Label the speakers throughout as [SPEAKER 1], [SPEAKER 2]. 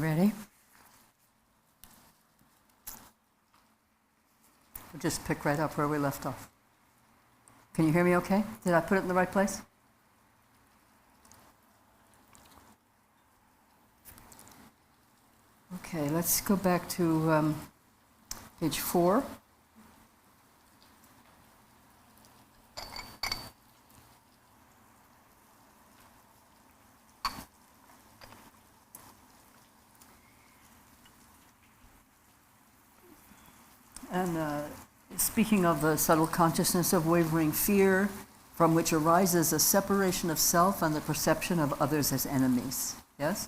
[SPEAKER 1] You ready? We'll just pick right up where we left off. Can you hear me okay? Did I put it in the right place? Okay, let's go back to page 4. And speaking of the subtle consciousness of wavering fear, from which arises a separation of self and the perception of others as enemies. Yes?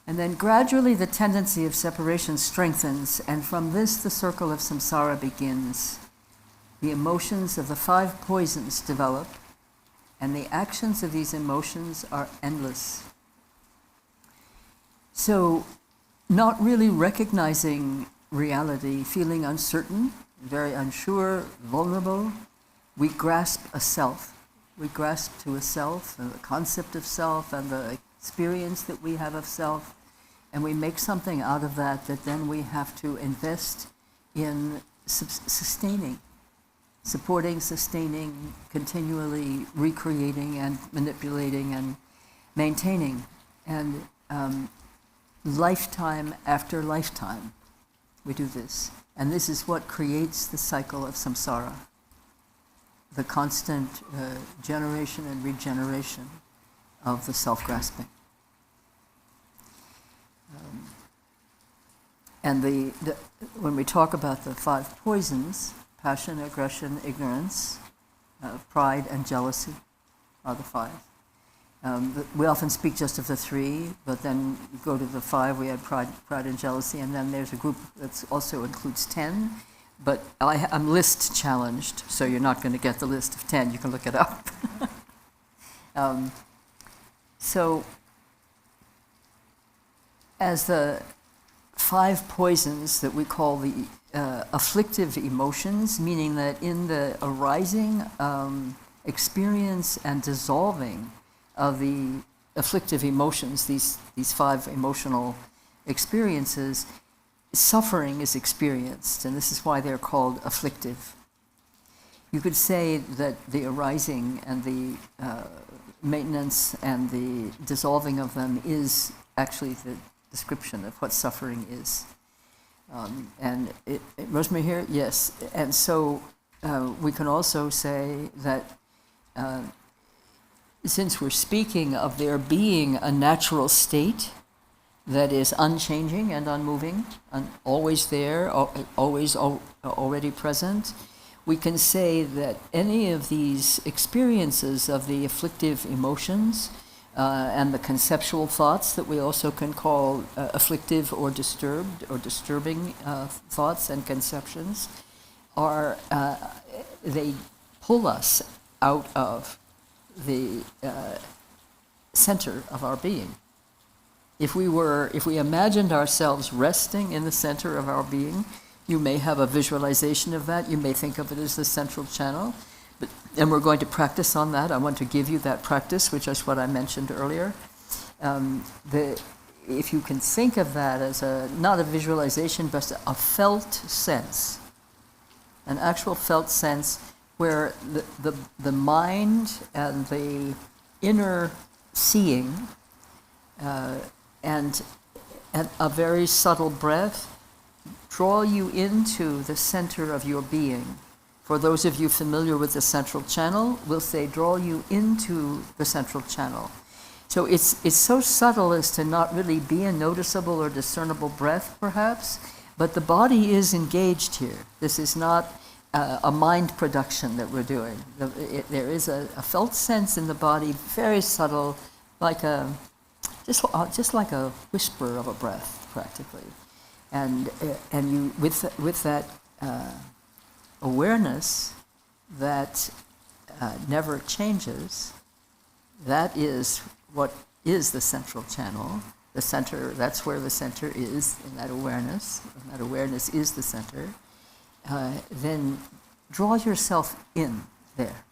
[SPEAKER 1] And then gradually the tendency of separation strengthens, and from this the circle of samsara begins. The emotions of the 5 poisons develop, and the actions of these emotions are endless. So, not really recognizing reality, feeling uncertain, very unsure, vulnerable, we grasp a self. We grasp to a self, and the concept of self, and the experience that we have of self, and we make something out of that then we have to invest in sustaining, supporting, sustaining, continually recreating and manipulating and maintaining, and lifetime after lifetime we do this. And this is what creates the cycle of samsara, the constant generation and regeneration of the self-grasping. And when we talk about the 5 poisons, passion, aggression, ignorance, pride, and jealousy are the 5. We often speak just of the 3, but then you go to the 5, we had pride and jealousy, and then there's a group that also includes 10, but I'm list challenged, so you're not going to get the list of 10, you can look it up. So, as the 5 poisons that we call the afflictive emotions, meaning that in the arising experience and dissolving of the afflictive emotions, these 5 emotional experiences, suffering is experienced, and this is why they're called afflictive. You could say that the arising and the maintenance and the dissolving of them is actually the description of what suffering is. And Rosemary here? Yes. And so we can also say that since we're speaking of there being a natural state that is unchanging and unmoving, and always there, always already present, we can say that any of these experiences of the afflictive emotions and the conceptual thoughts that we also can call afflictive or disturbed or disturbing thoughts and conceptions are, they pull us out of the center of our being. If we imagined ourselves resting in the center of our being, you may have a visualization of that, you may think of it as the central channel, and we're going to practice on that. I want to give you that practice, which is what I mentioned earlier. If you can think of that as not a visualization, but a felt sense, an actual felt sense where the mind and the inner seeing and a very subtle breath draw you into the center of your being. For those of you familiar with the central channel, we'll say draw you into the central channel. So it's so subtle as to not really be a noticeable or discernible breath, perhaps, but the body is engaged here. This is not a mind production that we're doing. There is a felt sense in the body, very subtle, like just like a whisper of a breath, practically. And you with that awareness that never changes, that is what is the central channel. The center, that's where the center is in that awareness, and that awareness is the center. Then draw yourself in there.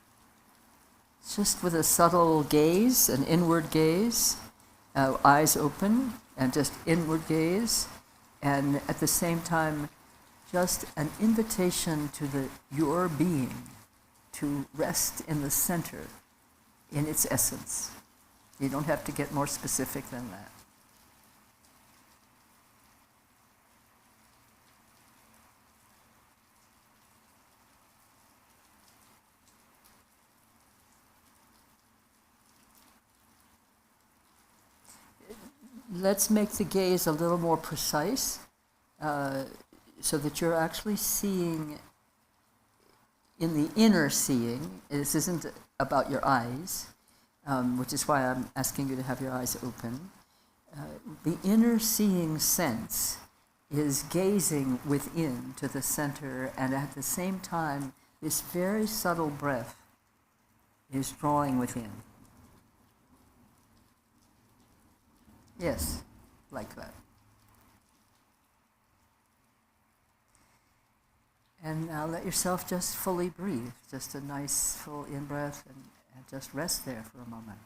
[SPEAKER 1] Just with a subtle gaze, an inward gaze, eyes open, and just inward gaze, and at the same time, just an invitation to your being to rest in the center, in its essence. You don't have to get more specific than that. Let's make the gaze a little more precise, so that you're actually seeing in the inner seeing. This isn't about your eyes, which is why I'm asking you to have your eyes open. The inner seeing sense is gazing within to the center, and at the same time, this very subtle breath is drawing within. Yes, like that. And now let yourself just fully breathe, just a nice full in-breath, and just rest there for a moment.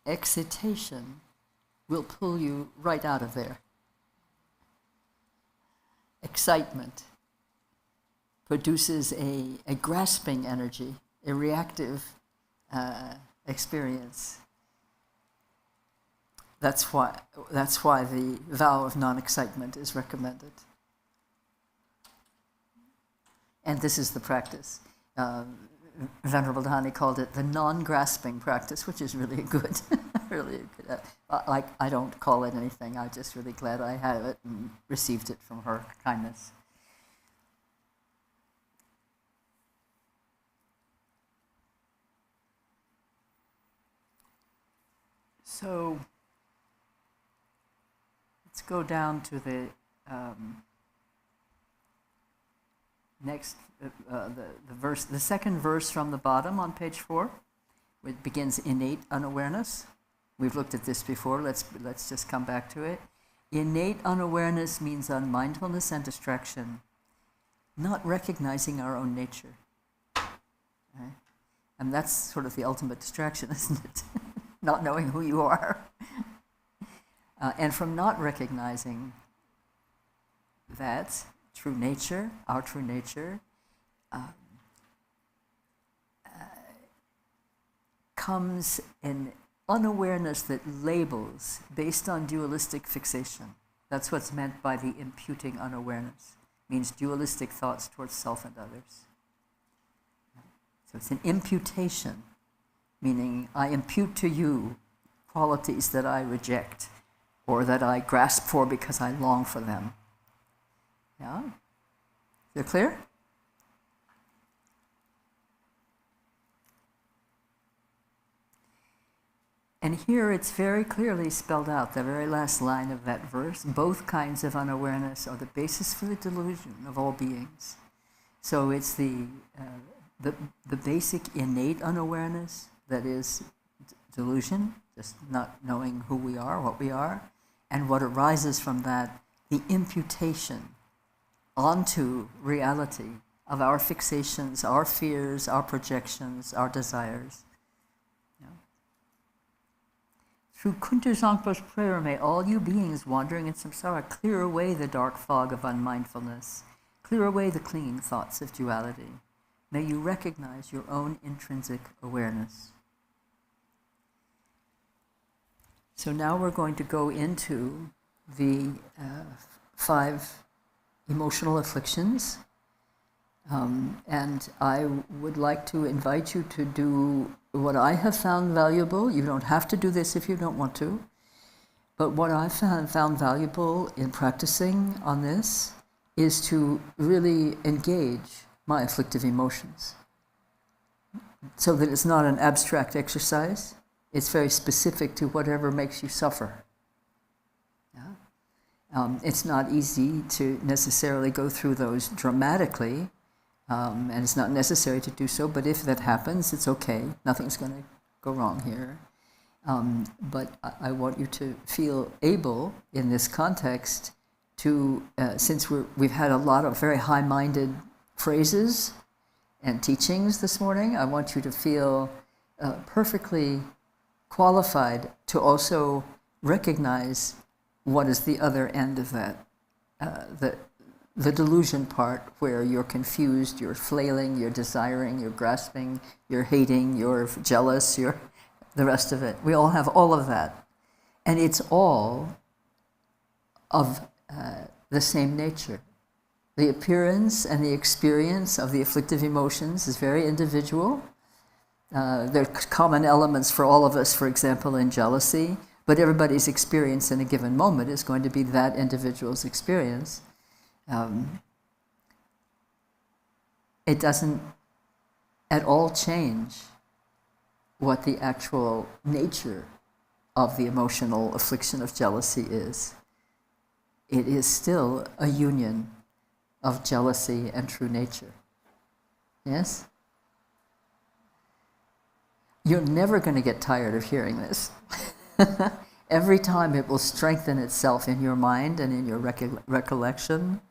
[SPEAKER 1] Excitation will pull you right out of there. Excitement produces a grasping energy, a reactive experience. That's why the vow of non-excitement is recommended. And this is the practice. Venerable Dhani called it the non-grasping practice, which is really good. Really good. I don't call it anything. I'm just really glad I have it and received it from her kindness. So let's go down to the next, the verse, the second verse from the bottom on page 4, which begins innate unawareness. We've looked at this before. Let's just come back to it. Innate unawareness means unmindfulness and distraction, not recognizing our own nature. Okay? And that's sort of the ultimate distraction, isn't it? Not knowing who you are. And from not recognizing that true nature, our true nature, comes an unawareness that labels based on dualistic fixation. That's what's meant by the imputing unawareness. It means dualistic thoughts towards self and others. So it's an imputation, meaning I impute to you qualities that I reject or that I grasp for because I long for them. Yeah? You're clear? And here it's very clearly spelled out, the very last line of that verse. Both kinds of unawareness are the basis for the delusion of all beings. So it's the basic innate unawareness that is delusion, just not knowing who we are, what we are, and what arises from that, the imputation onto reality of our fixations, our fears, our projections, our desires. Yeah. Through Kuntu Zangpa's prayer, may all you beings wandering in samsara clear away the dark fog of unmindfulness, clear away the clinging thoughts of duality. May you recognize your own intrinsic awareness. So now we're going to go into the 5 emotional afflictions. And I would like to invite you to do what I have found valuable. You don't have to do this if you don't want to. But what I found valuable in practicing on this is to really engage my afflictive emotions, so that it's not an abstract exercise. It's very specific to whatever makes you suffer. Yeah? It's not easy to necessarily go through those dramatically, and it's not necessary to do so, but if that happens, it's okay. Nothing's going to go wrong here. But I want you to feel able, in this context, to, since we've had a lot of very high-minded phrases and teachings this morning, I want you to feel perfectly qualified to also recognize what is the other end of that, the delusion part, where you're confused, you're flailing, you're desiring, you're grasping, you're hating, you're jealous, you're the rest of it. We all have all of that. And it's all of the same nature. The appearance and the experience of the afflictive emotions is very individual. There are common elements for all of us, for example, in jealousy, but everybody's experience in a given moment is going to be that individual's experience. It doesn't at all change what the actual nature of the emotional affliction of jealousy is. It is still a union of jealousy and true nature. Yes? You're never going to get tired of hearing this. Every time it will strengthen itself in your mind and in your recollection,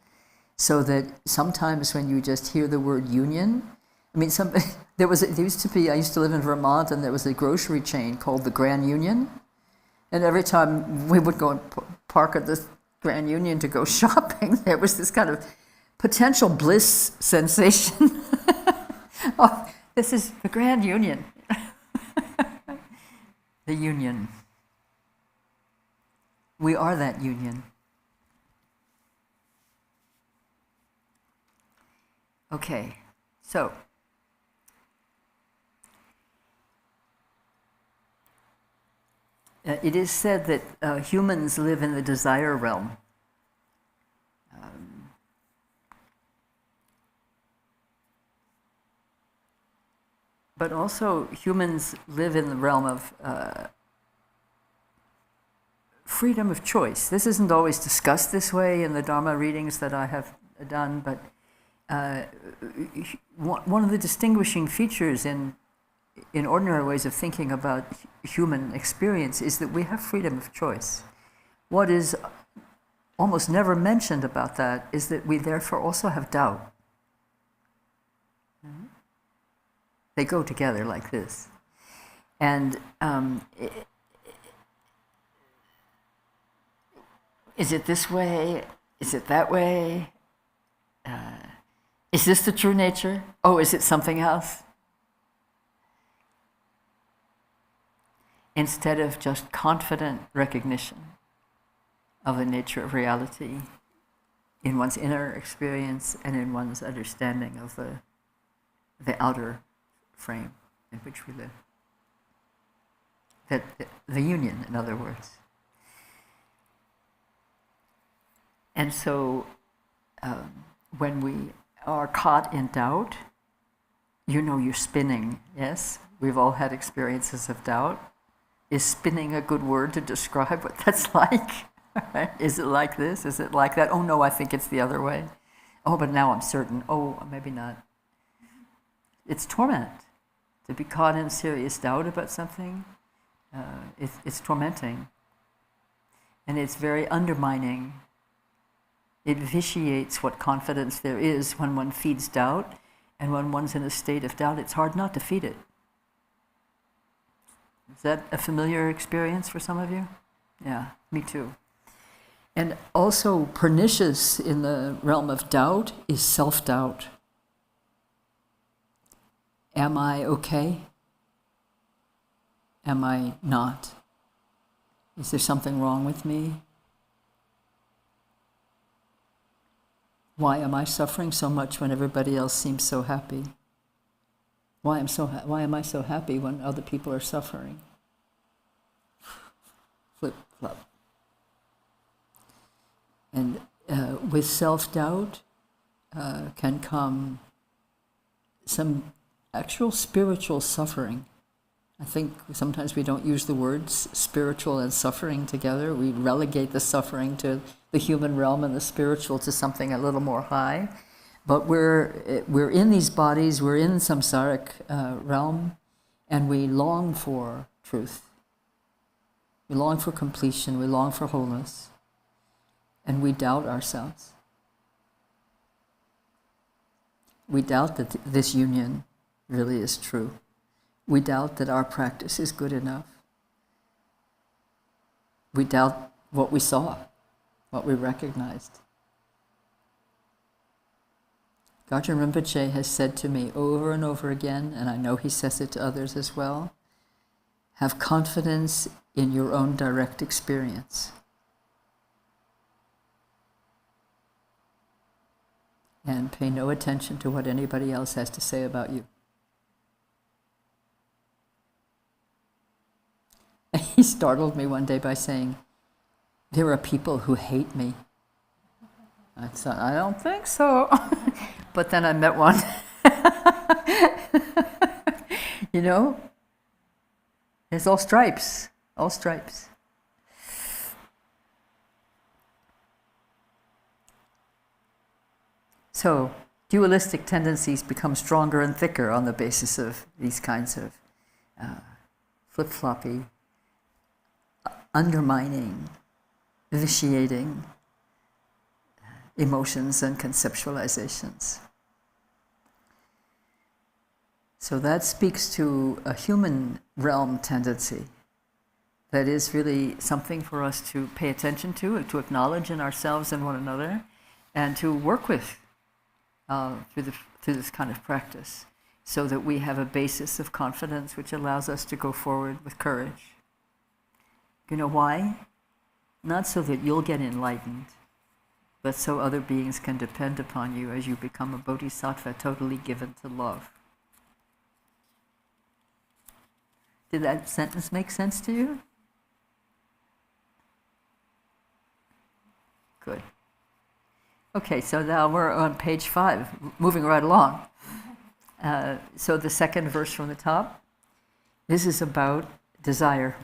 [SPEAKER 1] so that sometimes when you just hear the word union, I mean, I used to live in Vermont, and there was a grocery chain called the Grand Union, and every time we would go and park at the Grand Union to go shopping, there was this kind of potential bliss sensation. Oh, this is the Grand Union. The union. We are that union. Okay, so it is said that humans live in the desire realm. But also humans live in the realm of freedom of choice. This isn't always discussed this way in the Dharma readings that I have done, but one of the distinguishing features in ordinary ways of thinking about human experience is that we have freedom of choice. What is almost never mentioned about that is that we therefore also have doubt. They go together like this. And is it this way? Is it that way? Is this the true nature? Oh, is it something else? Instead of just confident recognition of the nature of reality in one's inner experience and in one's understanding of the outer frame in which we live. The union, in other words. And so when we are caught in doubt, you're spinning, yes? We've all had experiences of doubt. Is spinning a good word to describe what that's like? Right? Is it like this? Is it like that? Oh no, I think it's the other way. Oh, but now I'm certain. Oh, maybe not. It's torment. To be caught in serious doubt about something, it's tormenting. And it's very undermining. It vitiates what confidence there is when one feeds doubt, and when one's in a state of doubt, it's hard not to feed it. Is that a familiar experience for some of you? Yeah, me too. And also pernicious in the realm of doubt is self-doubt. Am I okay? Am I not? Is there something wrong with me? Why am I suffering so much when everybody else seems so happy? Why am I so happy when other people are suffering? Flip, flop. And with self-doubt can come some actual spiritual suffering. I think sometimes we don't use the words spiritual and suffering together. We relegate the suffering to the human realm and the spiritual to something a little more high. But we're in these bodies, we're in samsaric realm, and we long for truth. We long for completion, we long for wholeness, and we doubt ourselves. We doubt that this union really is true. We doubt that our practice is good enough. We doubt what we saw, what we recognized. Gajahn Rinpoche has said to me over and over again, and I know he says it to others as well, have confidence in your own direct experience. And pay no attention to what anybody else has to say about you. He startled me one day by saying, there are people who hate me. I thought, I don't think so. But then I met one. You know, it's all stripes, all stripes. So, dualistic tendencies become stronger and thicker on the basis of these kinds of flip-floppy, undermining, vitiating emotions and conceptualizations. So that speaks to a human realm tendency that is really something for us to pay attention to and to acknowledge in ourselves and one another, and to work with through this kind of practice, so that we have a basis of confidence which allows us to go forward with courage. You know why? Not so that you'll get enlightened, but so other beings can depend upon you as you become a bodhisattva totally given to love. Did that sentence make sense to you? Good. Okay, so now we're on page 5, moving right along. So the second verse from the top, this is about desire.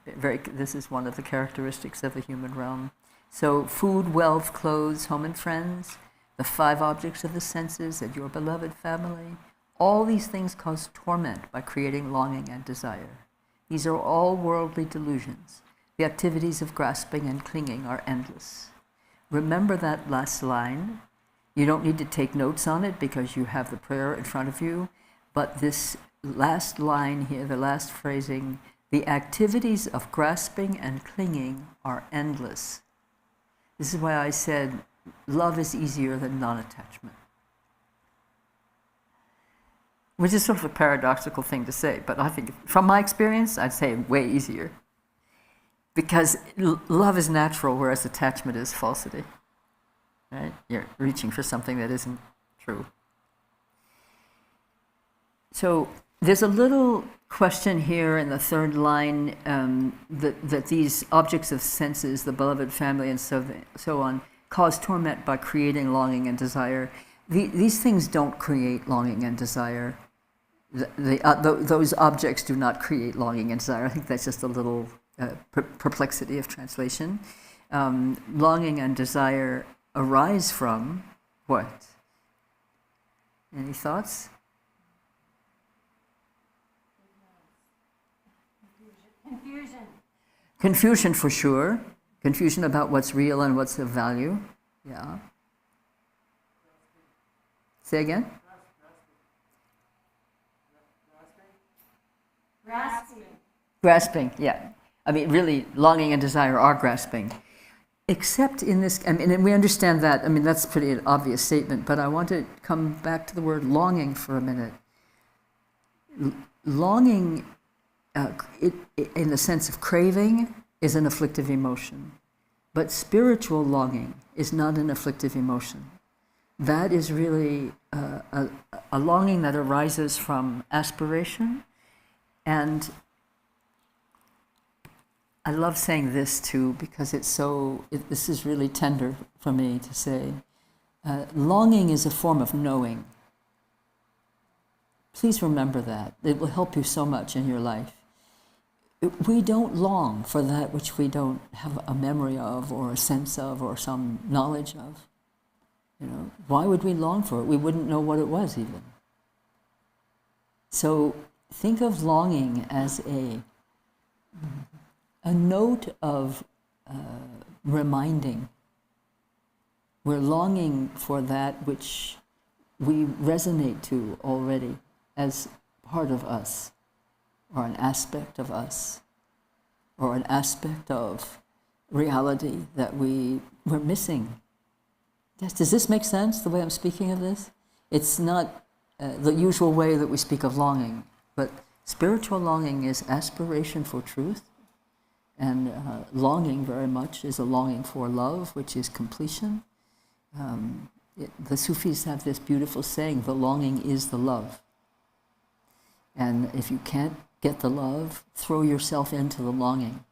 [SPEAKER 1] This is one of the characteristics of the human realm. So food, wealth, clothes, home and friends, the 5 objects of the senses and your beloved family, all these things cause torment by creating longing and desire. These are all worldly delusions. The activities of grasping and clinging are endless. Remember that last line. You don't need to take notes on it because you have the prayer in front of you, but this last line here, the last phrasing, the activities of grasping and clinging are endless. This is why I said love is easier than non-attachment. Which is sort of a paradoxical thing to say, but I think from my experience, I'd say way easier. Because love is natural, whereas attachment is falsity. Right? You're reaching for something that isn't true. So there's a little question here in the third line that these objects of senses, the beloved family and so on, cause torment by creating longing and desire. These things don't create longing and desire. Those objects do not create longing and desire. I think that's just a little perplexity of translation. Longing and desire arise from what? Any thoughts?
[SPEAKER 2] Confusion.
[SPEAKER 1] Confusion for sure. Confusion about what's real and what's of value. Yeah. Say again?
[SPEAKER 2] Grasping.
[SPEAKER 1] Grasping, yeah. I mean, really, longing and desire are grasping. Except in this, I mean, and we understand that, I mean, that's a pretty obvious statement, but I want to come back to the word longing for a minute. Longing, in the sense of craving, is an afflictive emotion. But spiritual longing is not an afflictive emotion. That is really a longing that arises from aspiration. And I love saying this too, because this is really tender for me to say. Longing is a form of knowing. Please remember that. It will help you so much in your life. We don't long for that which we don't have a memory of or a sense of or some knowledge of. Why would we long for it? We wouldn't know what it was even. So think of longing as a note of reminding. We're longing for that which we resonate to already as part of us, or an aspect of us, or an aspect of reality that we're missing. Does this make sense, the way I'm speaking of this? It's not the usual way that we speak of longing, but spiritual longing is aspiration for truth, and longing very much is a longing for love, which is completion. The Sufis have this beautiful saying, the longing is the love. And if you can't get the love, throw yourself into the longing.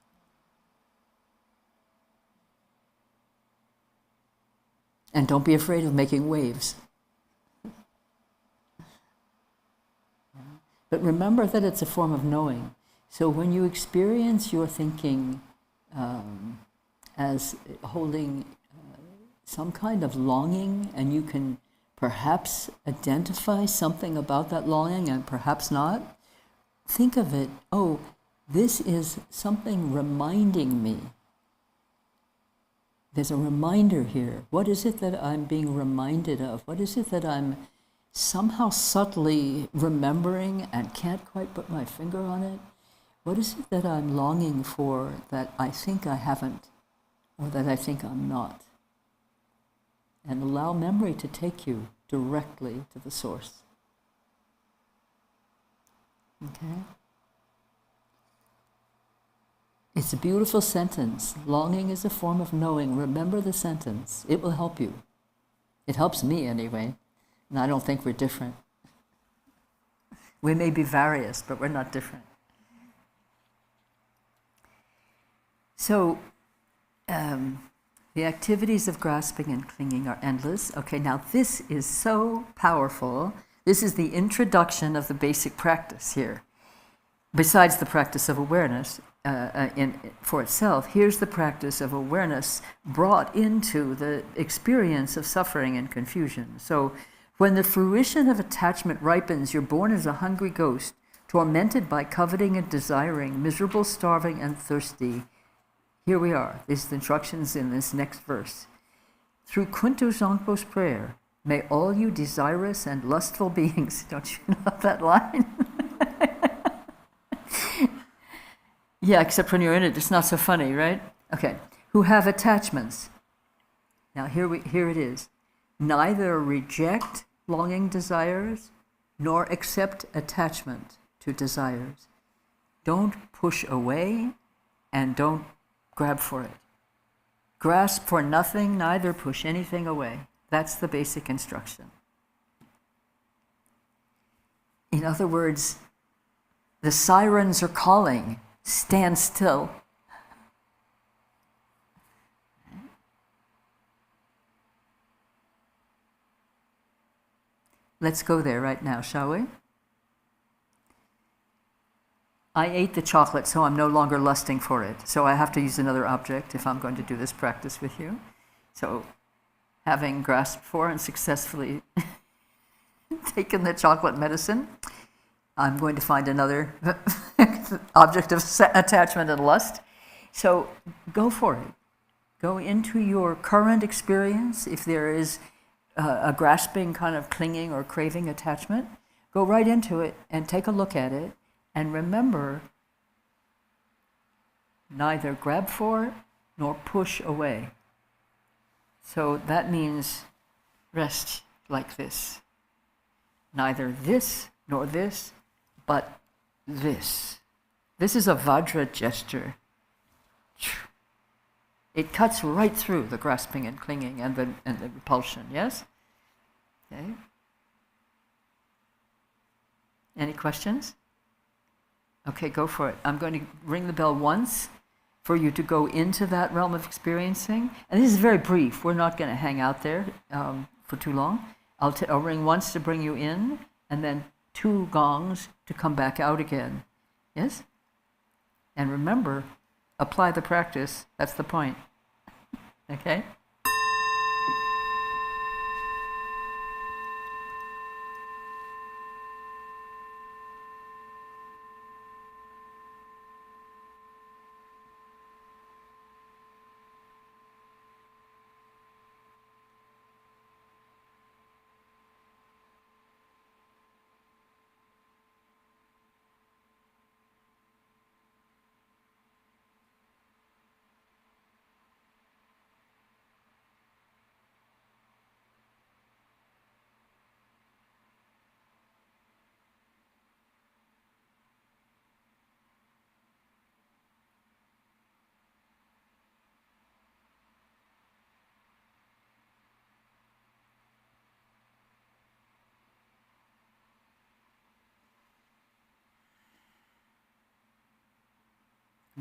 [SPEAKER 1] And don't be afraid of making waves. But remember that it's a form of knowing. So when you experience your thinking as holding some kind of longing, and you can perhaps identify something about that longing and perhaps not, think of it, oh, this is something reminding me. There's a reminder here. What is it that I'm being reminded of? What is it that I'm somehow subtly remembering and can't quite put my finger on it? What is it that I'm longing for that I think I haven't, or that I think I'm not? And allow memory to take you directly to the source. Okay? It's a beautiful sentence. Longing is a form of knowing. Remember the sentence. It will help you. It helps me anyway. And I don't think we're different. We may be various, but we're not different. So, the activities of grasping and clinging are endless. Okay, now this is so powerful. This is the introduction of the basic practice here. Besides the practice of awareness for itself, here's the practice of awareness brought into the experience of suffering and confusion. So, when the fruition of attachment ripens, you're born as a hungry ghost, tormented by coveting and desiring, miserable, starving, and thirsty. Here we are. These are the instructions in this next verse. Through Kuntu Zangpo's prayer, may all you desirous and lustful beings, don't you love that line? Yeah, except when you're in it, it's not so funny, right? Okay. Who have attachments. Now here it is. Neither reject longing desires, nor accept attachment to desires. Don't push away, and don't grab for it. Grasp for nothing, neither push anything away. That's the basic instruction. In other words, the sirens are calling. Stand still. Let's go there right now, shall we? I ate the chocolate, so I'm no longer lusting for it. So I have to use another object if I'm going to do this practice with you. So, having grasped for and successfully taken the chocolate medicine, I'm going to find another object of attachment and lust. So go for it. Go into your current experience. If there is a grasping kind of clinging or craving attachment, go right into it and take a look at it. And remember, neither grab for nor push away. So that means rest like this. Neither this nor this, but this. This is a Vajra gesture. It cuts right through the grasping and clinging and the repulsion, yes? Okay. Any questions? Okay, go for it. I'm going to ring the bell once for you to go into that realm of experiencing. And this is very brief. We're not going to hang out there for too long. I'll ring once to bring you in, and then 2 gongs to come back out again. Yes? And remember, apply the practice. That's the point. Okay?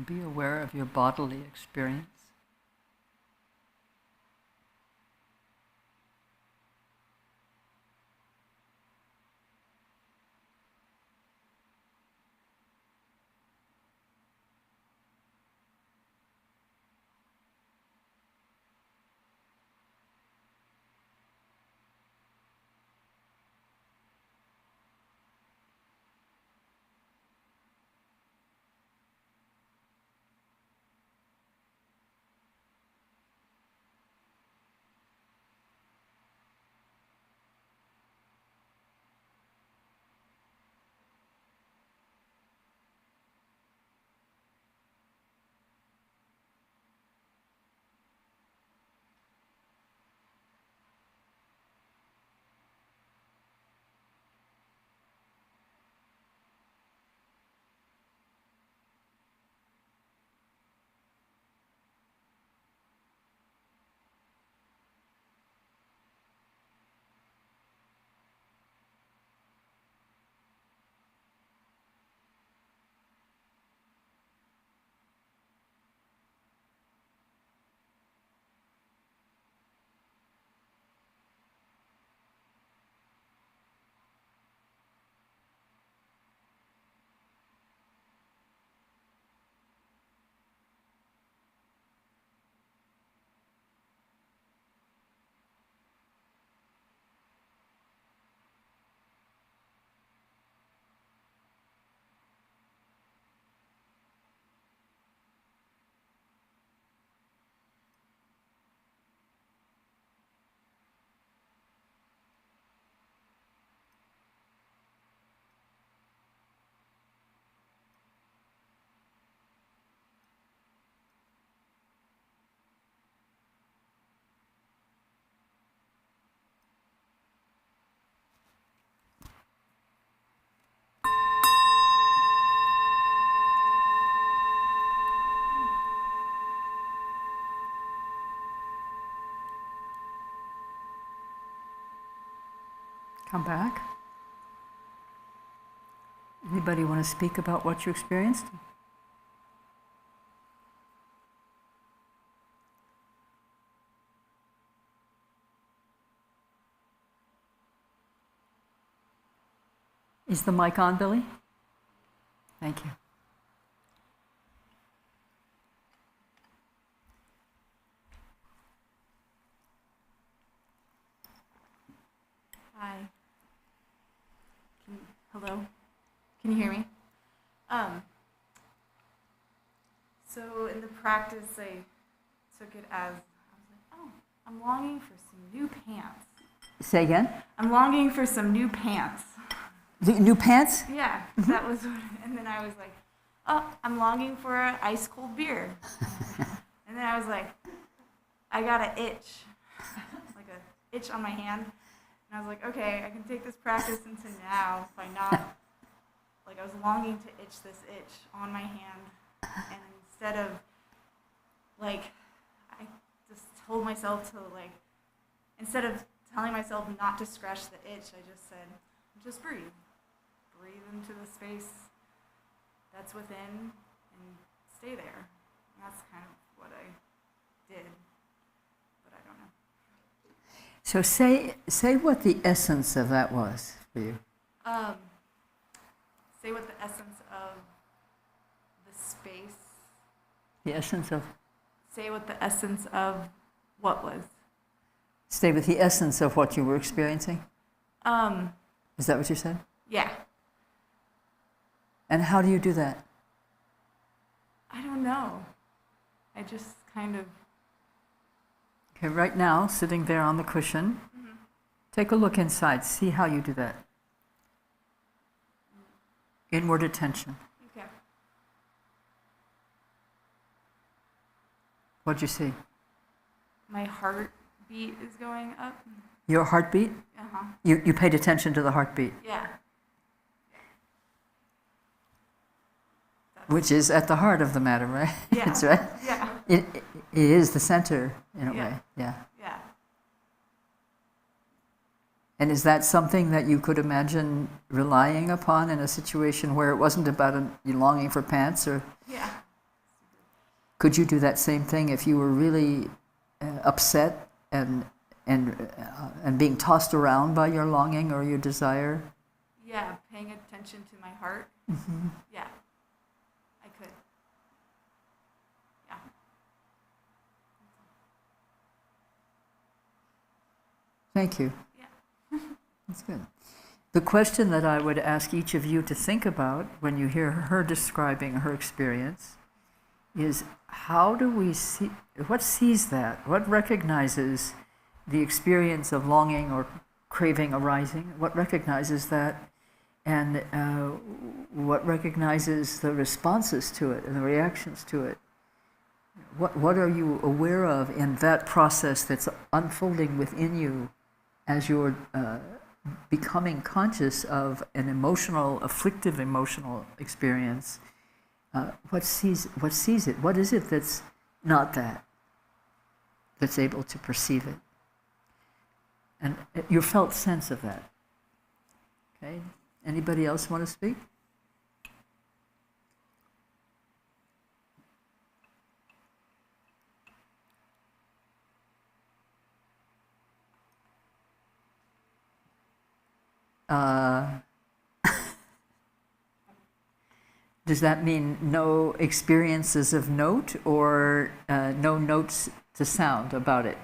[SPEAKER 1] Be aware of your bodily experience. Come back. Anybody want to speak about what you experienced? Is the mic on, Billy? Thank you.
[SPEAKER 3] Hi. Hello? Can you hear me? So in the practice, I took it as, I was like, oh, I'm longing for some new pants.
[SPEAKER 1] Say again?
[SPEAKER 3] I'm longing for some new pants.
[SPEAKER 1] The new pants?
[SPEAKER 3] Yeah, that was what, and then I was like, oh, I'm longing for an ice cold beer. And then I was like, I got an itch, like an itch on my hand. And I was like, okay, I can take this practice into now by not, like I was longing to itch this itch on my hand. And instead of, like, I just told myself to, like, instead of telling myself not to scratch the itch, I just said, just breathe. Breathe into the space that's within and stay there. And that's kind of what I did, but I don't know.
[SPEAKER 1] So say what the essence of that was for you.
[SPEAKER 3] Say what the essence of the space.
[SPEAKER 1] The essence of?
[SPEAKER 3] Say what the essence of what was.
[SPEAKER 1] Stay with the essence of what you were experiencing? Is that what you said?
[SPEAKER 3] Yeah.
[SPEAKER 1] And how do you do that?
[SPEAKER 3] I don't know. I just kind of...
[SPEAKER 1] Okay, right now, sitting there on the cushion, take a look inside. See how you do that. Inward attention.
[SPEAKER 3] Okay.
[SPEAKER 1] What'd you see?
[SPEAKER 3] My heartbeat is going up.
[SPEAKER 1] Your heartbeat?
[SPEAKER 3] Uh-huh.
[SPEAKER 1] You paid attention to the heartbeat,
[SPEAKER 3] Yeah.
[SPEAKER 1] which is at the heart of the matter, right?
[SPEAKER 3] Yeah.
[SPEAKER 1] That's right.
[SPEAKER 3] Yeah.
[SPEAKER 1] It is the center, in a way, yeah.
[SPEAKER 3] Yeah.
[SPEAKER 1] And is that something that you could imagine relying upon in a situation where it wasn't about you longing for pants or?
[SPEAKER 3] Yeah.
[SPEAKER 1] Could you do that same thing if you were really upset and being tossed around by your longing or your desire?
[SPEAKER 3] Yeah, paying attention to my heart.
[SPEAKER 1] Mm-hmm.
[SPEAKER 3] Yeah, I could. Yeah.
[SPEAKER 1] Thank you.
[SPEAKER 3] Yeah.
[SPEAKER 1] That's good. The question that I would ask each of you to think about when you hear her describing her experience is, how do we see, what sees that? What recognizes the experience of longing or craving arising? What recognizes that? And what recognizes the responses to it and the reactions to it? What are you aware of in that process that's unfolding within you as you're becoming conscious of an emotional, afflictive emotional experience? What sees it? What is it that's not that, that's able to perceive it? And your felt sense of that. Okay? Anybody else want to speak? Does that mean no experiences of note, or no notes to sound about it?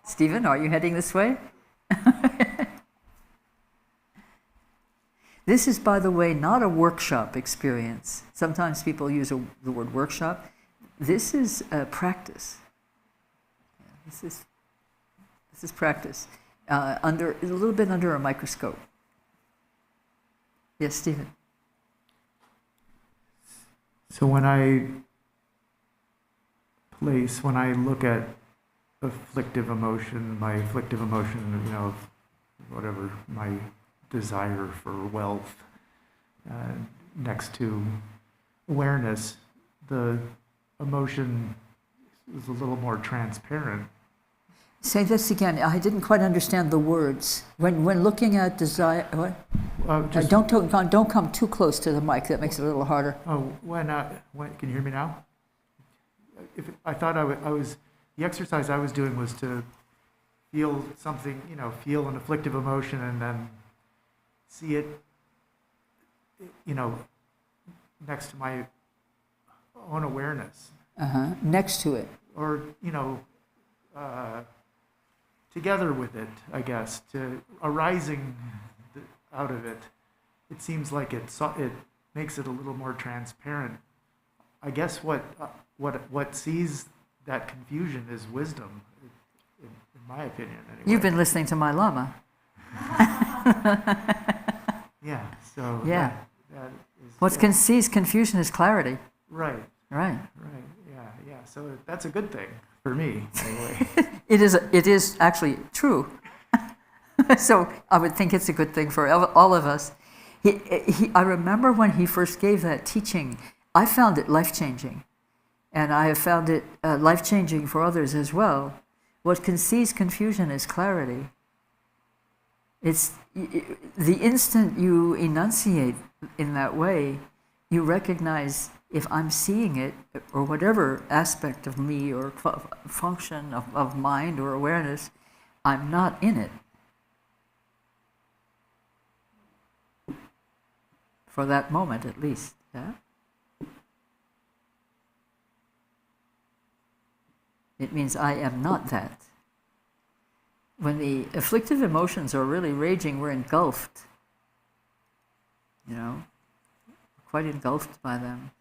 [SPEAKER 1] Stephen, are you heading this way? This is, by the way, not a workshop experience. Sometimes people use the word workshop. This is a practice. This is practice, a little bit under a microscope. Yes, Stephen.
[SPEAKER 4] So when I look at afflictive emotion, my afflictive emotion, whatever, my desire for wealth, next to awareness, the emotion is a little more transparent.
[SPEAKER 1] Say this again. I didn't quite understand the words. When looking at desire, what? Don't come too close to the mic. That makes it a little harder.
[SPEAKER 4] Oh, when can you hear me now? I thought the exercise I was doing was to feel something, feel an afflictive emotion and then see it, next to my own awareness.
[SPEAKER 1] Next to it.
[SPEAKER 4] Or, together with it, I guess, to arising out of it. It seems like it makes it a little more transparent. I guess what sees that confusion is wisdom, in my opinion. Anyway.
[SPEAKER 1] You've been listening to my Lama.
[SPEAKER 4] Yeah. So
[SPEAKER 1] yeah.
[SPEAKER 4] That is,
[SPEAKER 1] what sees confusion is clarity.
[SPEAKER 4] Right.
[SPEAKER 1] Right.
[SPEAKER 4] Yeah. So that's a good thing for me, anyway.
[SPEAKER 1] It is actually true. So I would think it's a good thing for all of us. I remember when he first gave that teaching, I found it life-changing. And I have found it life-changing for others as well. What sees confusion is clarity. It's the instant you enunciate in that way, you recognize, if I'm seeing it, or whatever aspect of me or function of mind or awareness, I'm not in it. For that moment, at least. Yeah? It means I am not that. When the afflictive emotions are really raging, we're engulfed. Quite engulfed by them.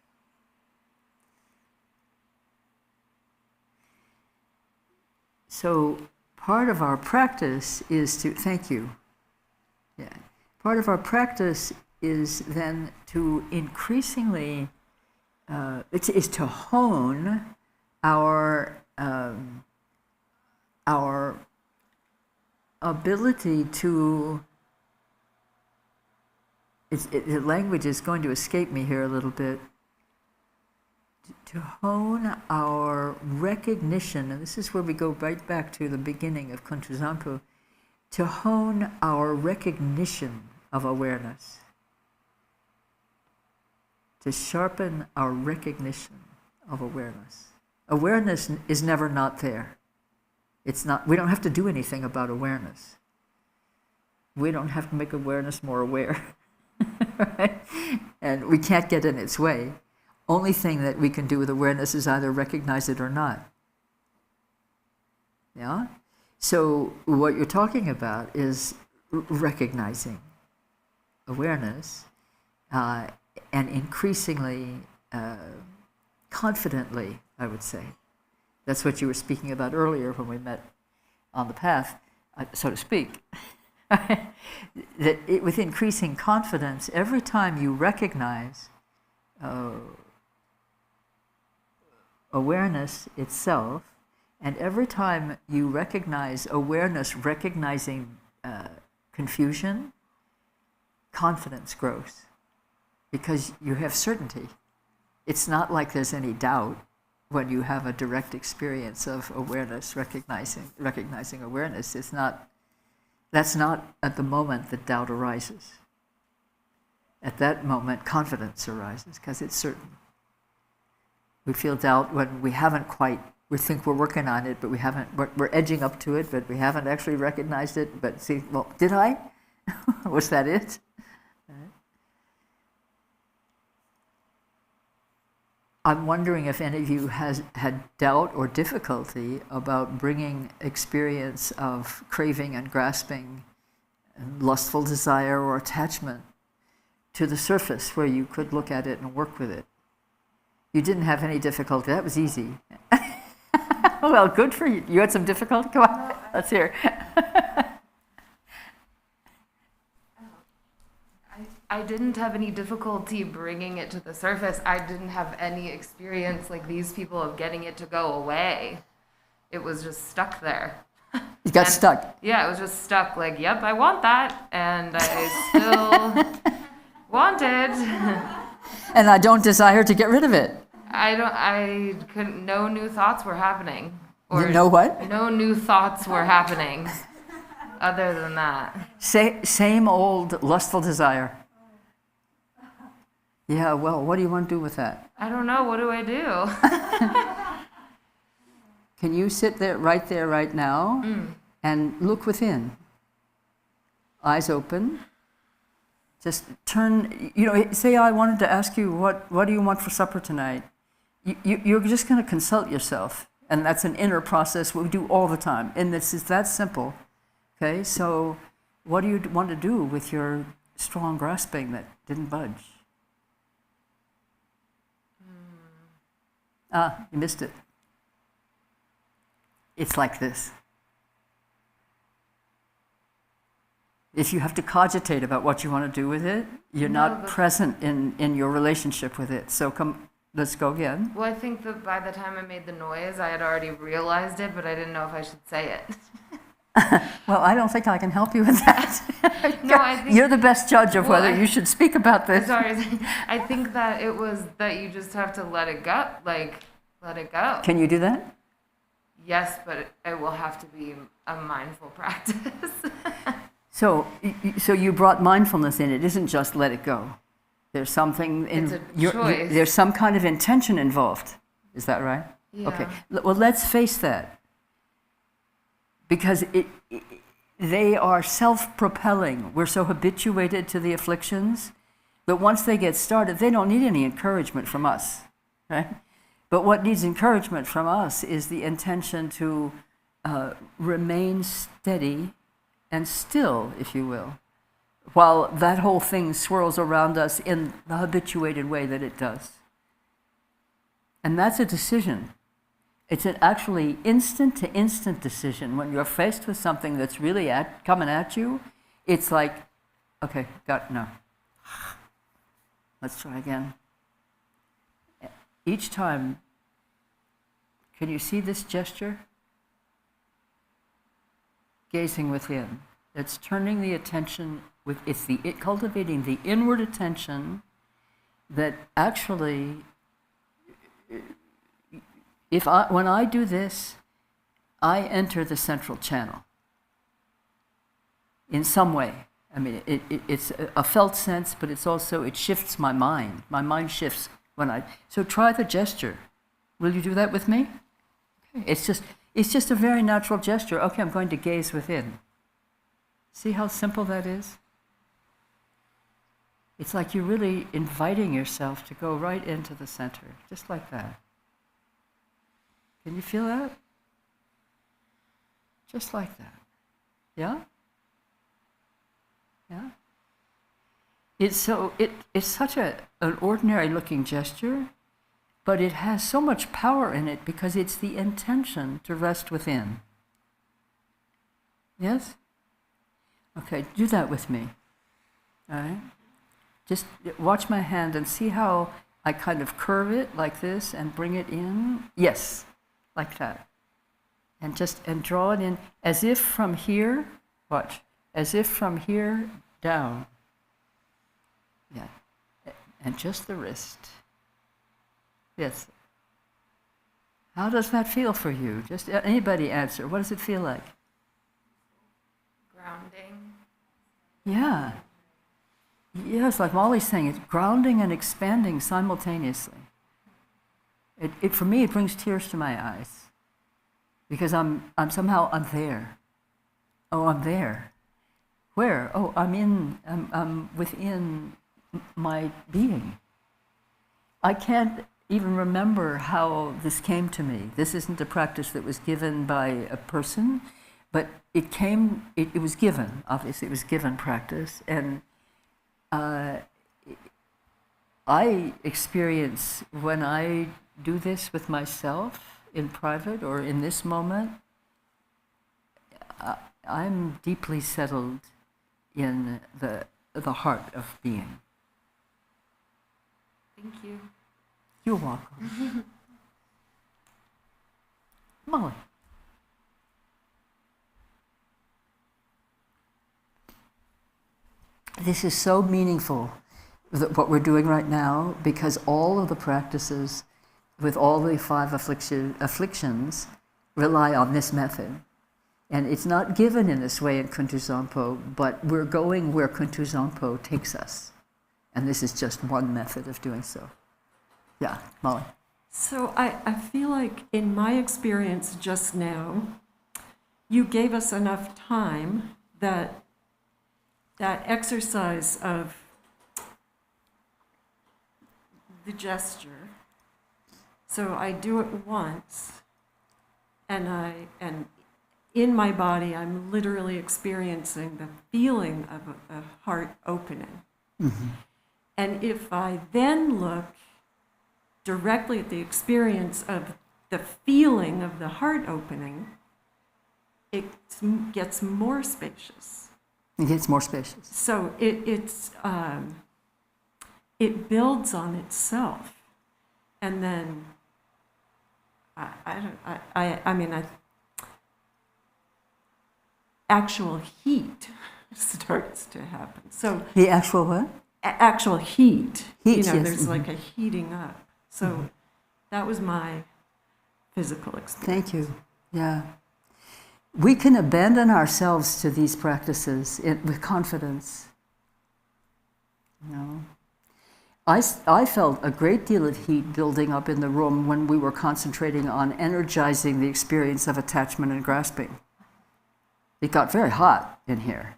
[SPEAKER 1] So part of our practice is to, thank you. Yeah. Part of our practice is then to increasingly, is to hone our ability to, the language is going to escape me here a little bit, to hone our recognition, and this is where we go right back to the beginning of Kuntuzanpu, to hone our recognition of awareness, to sharpen our recognition of awareness. Awareness is never not there. It's not. We don't have to do anything about awareness. We don't have to make awareness more aware. Right? And we can't get in its way. Only thing that we can do with awareness is either recognize it or not. Yeah? So what you're talking about is recognizing awareness and increasingly confidently, I would say. That's what you were speaking about earlier when we met on the path, so to speak. With increasing confidence, every time you recognize awareness itself, and every time you recognize awareness recognizing confusion, confidence grows because you have certainty. It's not like there's any doubt when you have a direct experience of awareness, recognizing awareness. That's not at the moment that doubt arises. At that moment, confidence arises because it's certain. We feel doubt when we haven't quite, we think we're working on it, but we're edging up to it, but we haven't actually recognized it. But see, well, did I? Was that it? I'm wondering if any of you has had doubt or difficulty about bringing experience of craving and grasping and lustful desire or attachment to the surface where you could look at it and work with it. You didn't have any difficulty. That was easy. Well, good for you. You had some difficulty? Come on, let's hear.
[SPEAKER 5] I didn't have any difficulty bringing it to the surface. I didn't have any experience like these people of getting it to go away. It was just stuck there.
[SPEAKER 1] You got stuck.
[SPEAKER 5] Yeah, it was just stuck. Like, yep, I want that, and I still want it.
[SPEAKER 1] And I don't desire to get rid of it.
[SPEAKER 5] I couldn't. No new thoughts were happening.
[SPEAKER 1] You know what?
[SPEAKER 5] No new thoughts were happening. Other than that.
[SPEAKER 1] Same old lustful desire. Yeah, well, what do you want to do with that?
[SPEAKER 5] I don't know. What do I do?
[SPEAKER 1] Can you sit there, right now, and look within? Eyes open. Just turn, say I wanted to ask you, what do you want for supper tonight? You're just going to consult yourself. And that's an inner process we do all the time. And this is that simple. Okay, so what do you want to do with your strong grasping that didn't budge? You missed it. It's like this. If you have to cogitate about what you want to do with it, you're not present in your relationship with it. So let's go again.
[SPEAKER 5] Well, I think that by the time I made the noise, I had already realized it, but I didn't know if I should say it.
[SPEAKER 1] Well, I don't think I can help you with that.
[SPEAKER 5] No, I think
[SPEAKER 1] you're the best judge of whether you should speak about this.
[SPEAKER 5] Sorry, I think that it was that you just have to let it go, let it go.
[SPEAKER 1] Can you do that?
[SPEAKER 5] Yes, but it will have to be a mindful practice.
[SPEAKER 1] So you brought mindfulness in. It isn't just let it go. There's something in.
[SPEAKER 5] It's a choice.
[SPEAKER 1] There's some kind of intention involved. Is that right?
[SPEAKER 5] Yeah.
[SPEAKER 1] Okay. Well, let's face that. Because they are self-propelling. We're so habituated to the afflictions that once they get started, they don't need any encouragement from us, right? But what needs encouragement from us is the intention to remain steady and still, if you will, while that whole thing swirls around us in the habituated way that it does. And that's a decision. It's an actually instant-to-instant decision. When you're faced with something that's really coming at you, it's like, okay, no. Let's try again. Each time, can you see this gesture? Gazing within. It's turning the attention, it's cultivating the inward attention that actually, when I do this, I enter the central channel in some way. I mean, it's a felt sense, but it shifts my mind. My mind shifts so try the gesture. Will you do that with me? Okay. It's just a very natural gesture. Okay, I'm going to gaze within. See how simple that is? It's like you're really inviting yourself to go right into the center, just like that. Can you feel that? Just like that. Yeah? Yeah? It's such an ordinary looking gesture, but it has so much power in it because it's the intention to rest within. Yes? Okay, do that with me. All right? Just watch my hand and see how I kind of curve it like this and bring it in. Yes, like that. And draw it in as if from here, watch, as if from here down. Yeah. And just the wrist. Yes. How does that feel for you? Just anybody answer. What does it feel like?
[SPEAKER 5] Grounding.
[SPEAKER 1] Yeah. Yes, like Molly's saying, it's grounding and expanding simultaneously. For me, it brings tears to my eyes because I'm there. Oh, I'm there. Where? Oh, I'm within my being. I can't even remember how this came to me. This isn't a practice that was given by a person, but it was given. Obviously, it was given practice, and I experience when I do this with myself in private or in this moment, I'm deeply settled in the heart of being.
[SPEAKER 5] Thank you.
[SPEAKER 1] You're welcome. Molly. This is so meaningful, what we're doing right now, because all of the practices with all the 5 afflictions rely on this method. And it's not given in this way in Kuntu Zampo, but we're going where Kuntu Zampo takes us. And this is just one method of doing so. Yeah, Molly.
[SPEAKER 6] So I feel like in my experience just now, you gave us enough time that exercise of the gesture. So I do it once, and in my body, I'm literally experiencing the feeling of a heart opening.
[SPEAKER 1] Mm-hmm.
[SPEAKER 6] And if I then look directly at the experience of the feeling of the heart opening, it gets more spacious.
[SPEAKER 1] It gets more spacious.
[SPEAKER 6] So it builds on itself, and then actual heat starts to happen. So
[SPEAKER 1] The actual what?
[SPEAKER 6] actual heat.
[SPEAKER 1] Heat, yes.
[SPEAKER 6] There's
[SPEAKER 1] Mm-hmm.
[SPEAKER 6] like a heating up. So that was my physical experience.
[SPEAKER 1] Thank you. Yeah. We can abandon ourselves to these practices with confidence. You know? I felt a great deal of heat building up in the room when we were concentrating on energizing the experience of attachment and grasping. It got very hot in here.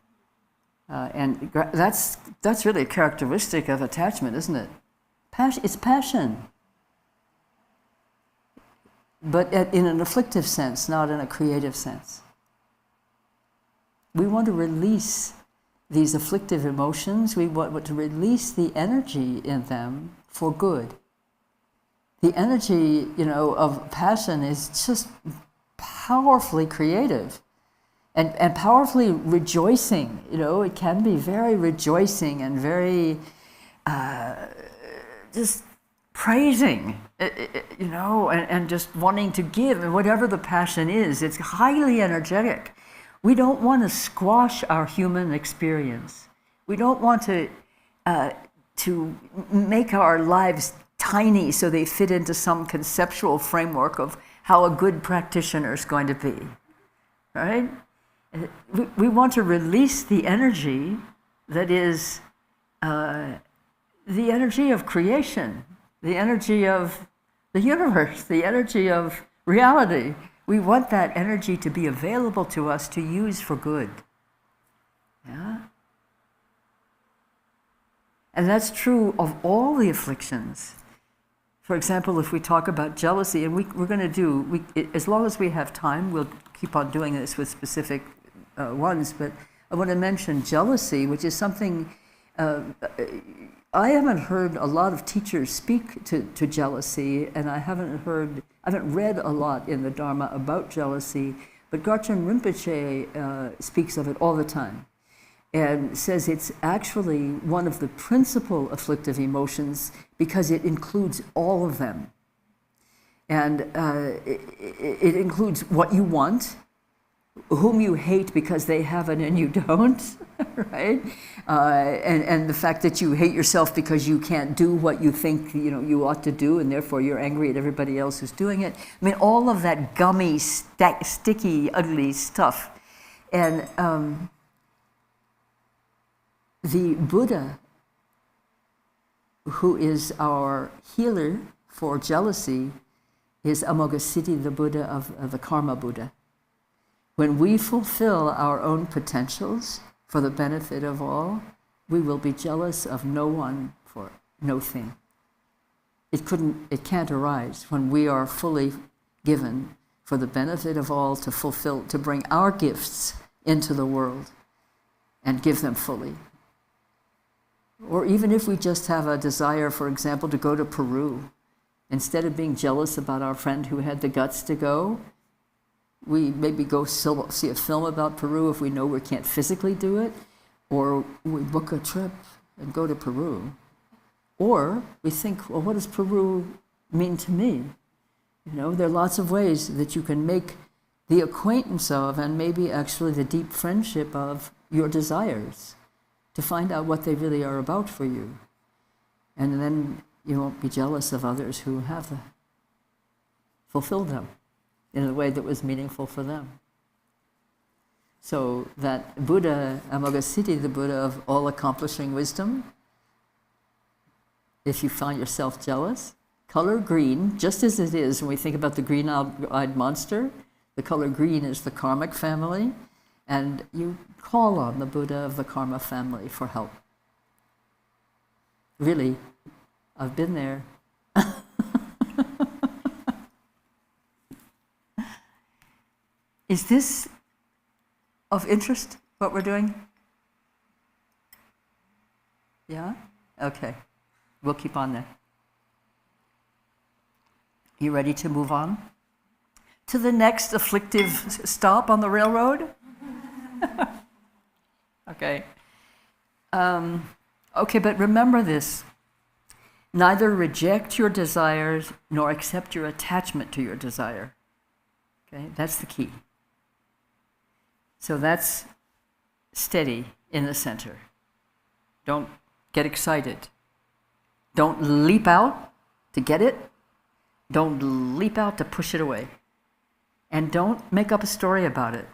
[SPEAKER 1] And that's really a characteristic of attachment, isn't it? It's passion. But in an afflictive sense, not in a creative sense. We want to release these afflictive emotions. We want to release the energy in them for good. The energy, of passion is just powerfully creative and powerfully rejoicing. It can be very rejoicing and very just praising, and just wanting to give, and whatever the passion is, it's highly energetic. We don't want to squash our human experience. We don't want to make our lives tiny so they fit into some conceptual framework of how a good practitioner is going to be, right? We want to release the energy that is the energy of creation, the energy of the universe, the energy of reality. We want that energy to be available to us to use for good. Yeah? And that's true of all the afflictions. For example, if we talk about jealousy, and we're going to do, as long as we have time, we'll keep on doing this with specific ones, but I want to mention jealousy, which is something I haven't heard a lot of teachers speak to jealousy, and I haven't read a lot in the Dharma about jealousy, but Garchen Rinpoche speaks of it all the time and says it's actually one of the principal afflictive emotions because it includes all of them. And it includes what you want, whom you hate because they have it and you don't, right? And the fact that you hate yourself because you can't do what you think you ought to do, and therefore you're angry at everybody else who's doing it. I mean, all of that gummy, sticky, ugly stuff. And the Buddha, who is our healer for jealousy, is Amoghasiddhi, the Buddha of the Karma Buddha. When we fulfill our own potentials for the benefit of all, we will be jealous of no one for no thing. It can't arise when we are fully given for the benefit of all to bring our gifts into the world and give them fully. Or even if we just have a desire, for example, to go to Peru, instead of being jealous about our friend who had the guts to go, we maybe go see a film about Peru if we know we can't physically do it, or we book a trip and go to Peru. Or we think, well, what does Peru mean to me? There are lots of ways that you can make the acquaintance of, and maybe actually the deep friendship of, your desires, to find out what they really are about for you. And then you won't be jealous of others who have fulfilled them in a way that was meaningful for them. So that Buddha, Amoghasiddhi, the Buddha of all-accomplishing wisdom, if you find yourself jealous, color green, just as it is when we think about the green-eyed monster, the color green is the karmic family, and you call on the Buddha of the karma family for help. Really, I've been there. Is this of interest, what we're doing? Yeah? Okay. We'll keep on there. You ready to move on to the next afflictive stop on the railroad? Okay. Okay, but remember this. Neither reject your desires nor accept your attachment to your desire. Okay, that's the key. So that's steady in the center. Don't get excited. Don't leap out to get it. Don't leap out to push it away. And don't make up a story about it.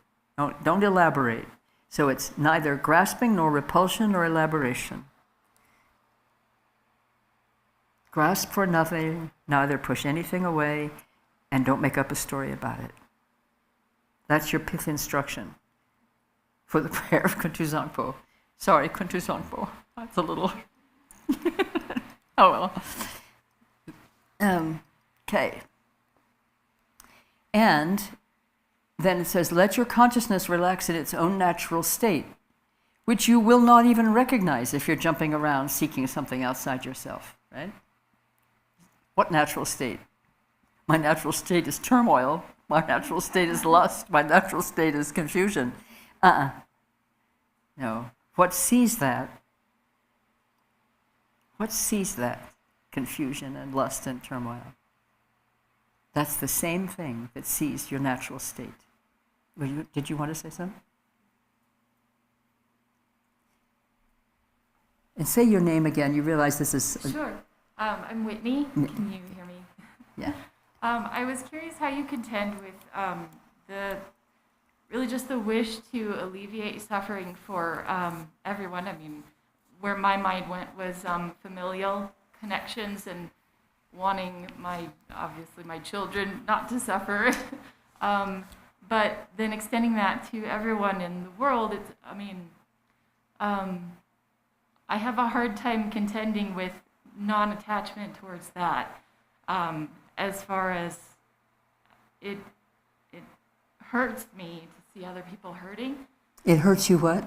[SPEAKER 1] Don't elaborate. So it's neither grasping nor repulsion nor elaboration. Grasp for nothing, neither push anything away, and don't make up a story about it. That's your pith instruction for the prayer of Kuntu Zangpo. Sorry, Kuntu Zangpo. That's a little... Oh well. Okay. And then it says, let your consciousness relax in its own natural state, which you will not even recognize if you're jumping around seeking something outside yourself, right? What natural state? My natural state is turmoil. My natural state is lust. My natural state is confusion. No. What sees that? What sees that confusion and lust and turmoil? That's the same thing that sees your natural state. Did you want to say something? And say your name again. You realize this is...
[SPEAKER 3] Sure. I'm Whitney. Can you hear me?
[SPEAKER 1] Yeah.
[SPEAKER 3] I was curious how you contend with the wish to alleviate suffering for everyone. I mean, where my mind went was familial connections and
[SPEAKER 5] wanting obviously my children not to suffer. But then extending that to everyone in the world, I have a hard time contending with non-attachment towards that. As far as it hurts me to see other people hurting.
[SPEAKER 1] It hurts you what?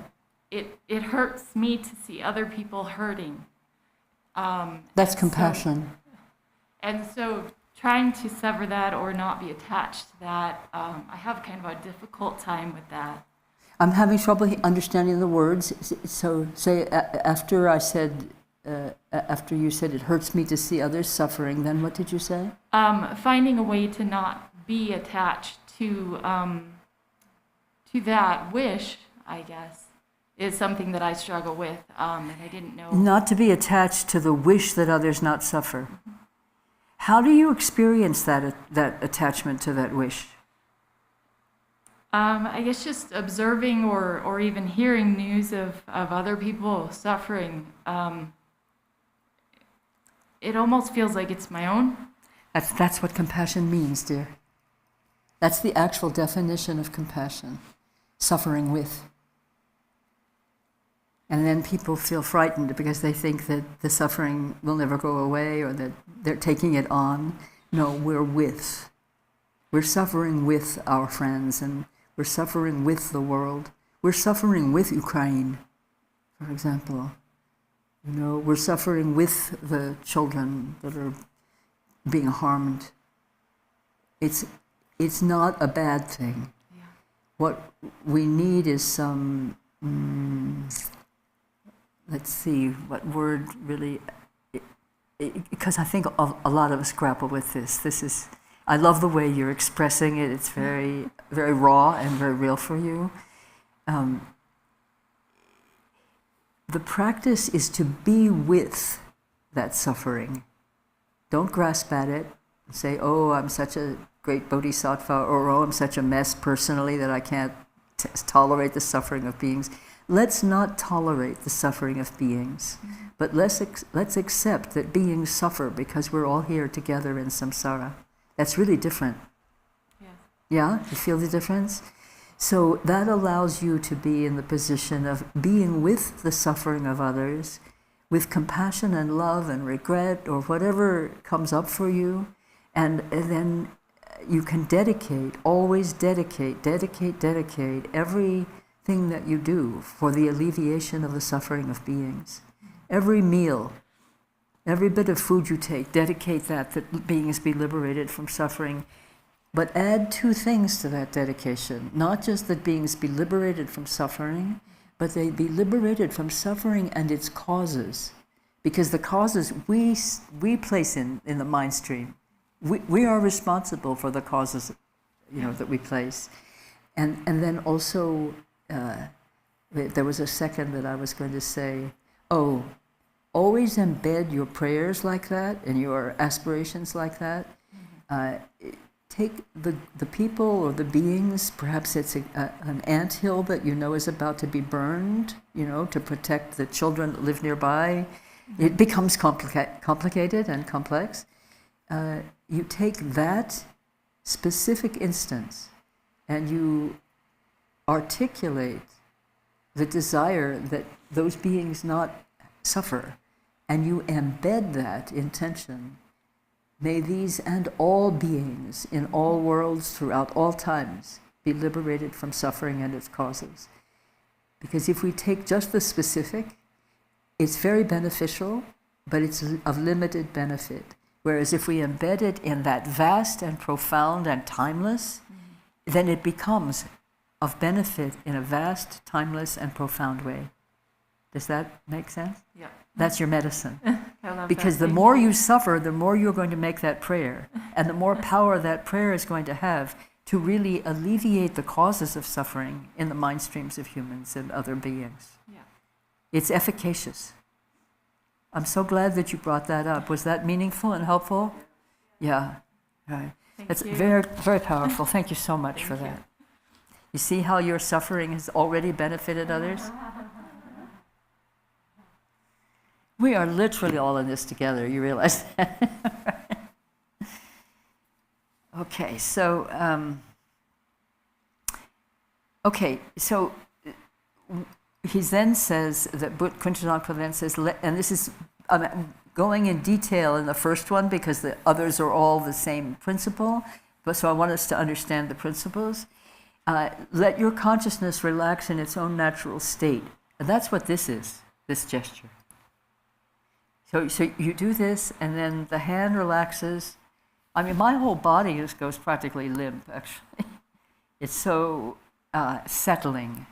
[SPEAKER 5] It hurts me to see other people hurting.
[SPEAKER 1] That's compassion.
[SPEAKER 5] And so trying to sever that or not be attached to that, I have kind of a difficult time with that.
[SPEAKER 1] I'm having trouble understanding the words. So say after you said it hurts me to see others suffering, then what did you say?
[SPEAKER 5] Finding a way to not be attached to that wish, I guess, is something that I struggle with, and I didn't know.
[SPEAKER 1] Not to be attached to the wish that others not suffer. Mm-hmm. How do you experience that attachment to that wish?
[SPEAKER 5] I guess just observing or even hearing news of other people suffering, it almost feels like it's my own.
[SPEAKER 1] That's what compassion means, dear. That's the actual definition of compassion, suffering with. And then people feel frightened because they think that the suffering will never go away or that they're taking it on. No, we're with. We're suffering with our friends and we're suffering with the world. We're suffering with Ukraine, for example. We're suffering with the children that are being harmed. It's not a bad thing.
[SPEAKER 5] Yeah.
[SPEAKER 1] What we need is some, let's see, what word really, because I think a lot of us grapple with this. I love the way you're expressing it. It's very, very raw and very real for you. The practice is to be with that suffering. Don't grasp at it and say, oh, I'm such a great bodhisattva, or oh, I'm such a mess personally that I can't tolerate the suffering of beings. Let's not tolerate the suffering of beings, but let's accept that beings suffer because we're all here together in samsara. That's really different.
[SPEAKER 5] Yes.
[SPEAKER 1] Yeah? You feel the difference? So that allows you to be in the position of being with the suffering of others, with compassion and love and regret or whatever comes up for you, and then you can always dedicate everything that you do for the alleviation of the suffering of beings. Every meal, every bit of food you take, dedicate that beings be liberated from suffering. But add two things to that dedication. Not just that beings be liberated from suffering, but they be liberated from suffering and its causes. Because the causes we place in the mind stream. We are responsible for the causes that we place. And then also, there was a second that I was going to say, always embed your prayers like that and your aspirations like that. Take the people or the beings, perhaps it's an anthill that is about to be burned, to protect the children that live nearby. It becomes complicated and complex. You take that specific instance and you articulate the desire that those beings not suffer, and you embed that intention. May these and all beings in all worlds throughout all times be liberated from suffering and its causes. Because if we take just the specific, it's very beneficial, but it's of limited benefit. Whereas if we embed it in that vast and profound and timeless, then it becomes of benefit in a vast, timeless, and profound way. Does that make sense?
[SPEAKER 5] Yeah.
[SPEAKER 1] That's your medicine.
[SPEAKER 5] I love
[SPEAKER 1] Because
[SPEAKER 5] that.
[SPEAKER 1] the more you suffer, the more you're going to make that prayer. And the more power that prayer is going to have to really alleviate the causes of suffering in the mind streams of humans and other beings.
[SPEAKER 5] Yeah.
[SPEAKER 1] It's efficacious. I'm so glad that you brought that up. Was that meaningful and helpful? Yeah. Right. That's
[SPEAKER 5] you.
[SPEAKER 1] very, very powerful. Thank you so much for
[SPEAKER 5] Thank you.
[SPEAKER 1] that. You see how your suffering has already benefited others? We are literally all in this together. You realize that? Okay, so he then says that Kuntalampa then says, and this is going in detail in the first one because the others are all the same principle, but so I want us to understand the principles. Let your consciousness relax in its own natural state. And that's what this is, this gesture. So you do this, and then the hand relaxes. I mean, my whole body just goes practically limp, actually. It's so settling.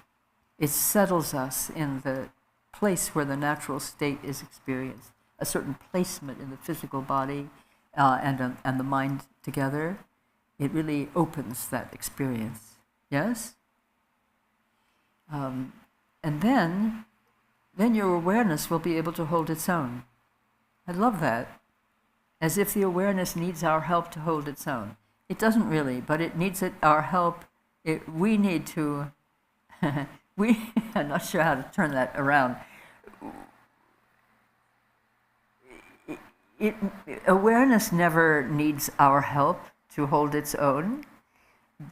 [SPEAKER 1] It settles us in the place where the natural state is experienced, a certain placement in the physical body and the mind together. It really opens that experience. Yes? And then your awareness will be able to hold its own. I love that. As if the awareness needs our help to hold its own. It doesn't really, but it needs our help. We need to, I'm not sure how to turn that around. Awareness never needs our help to hold its own,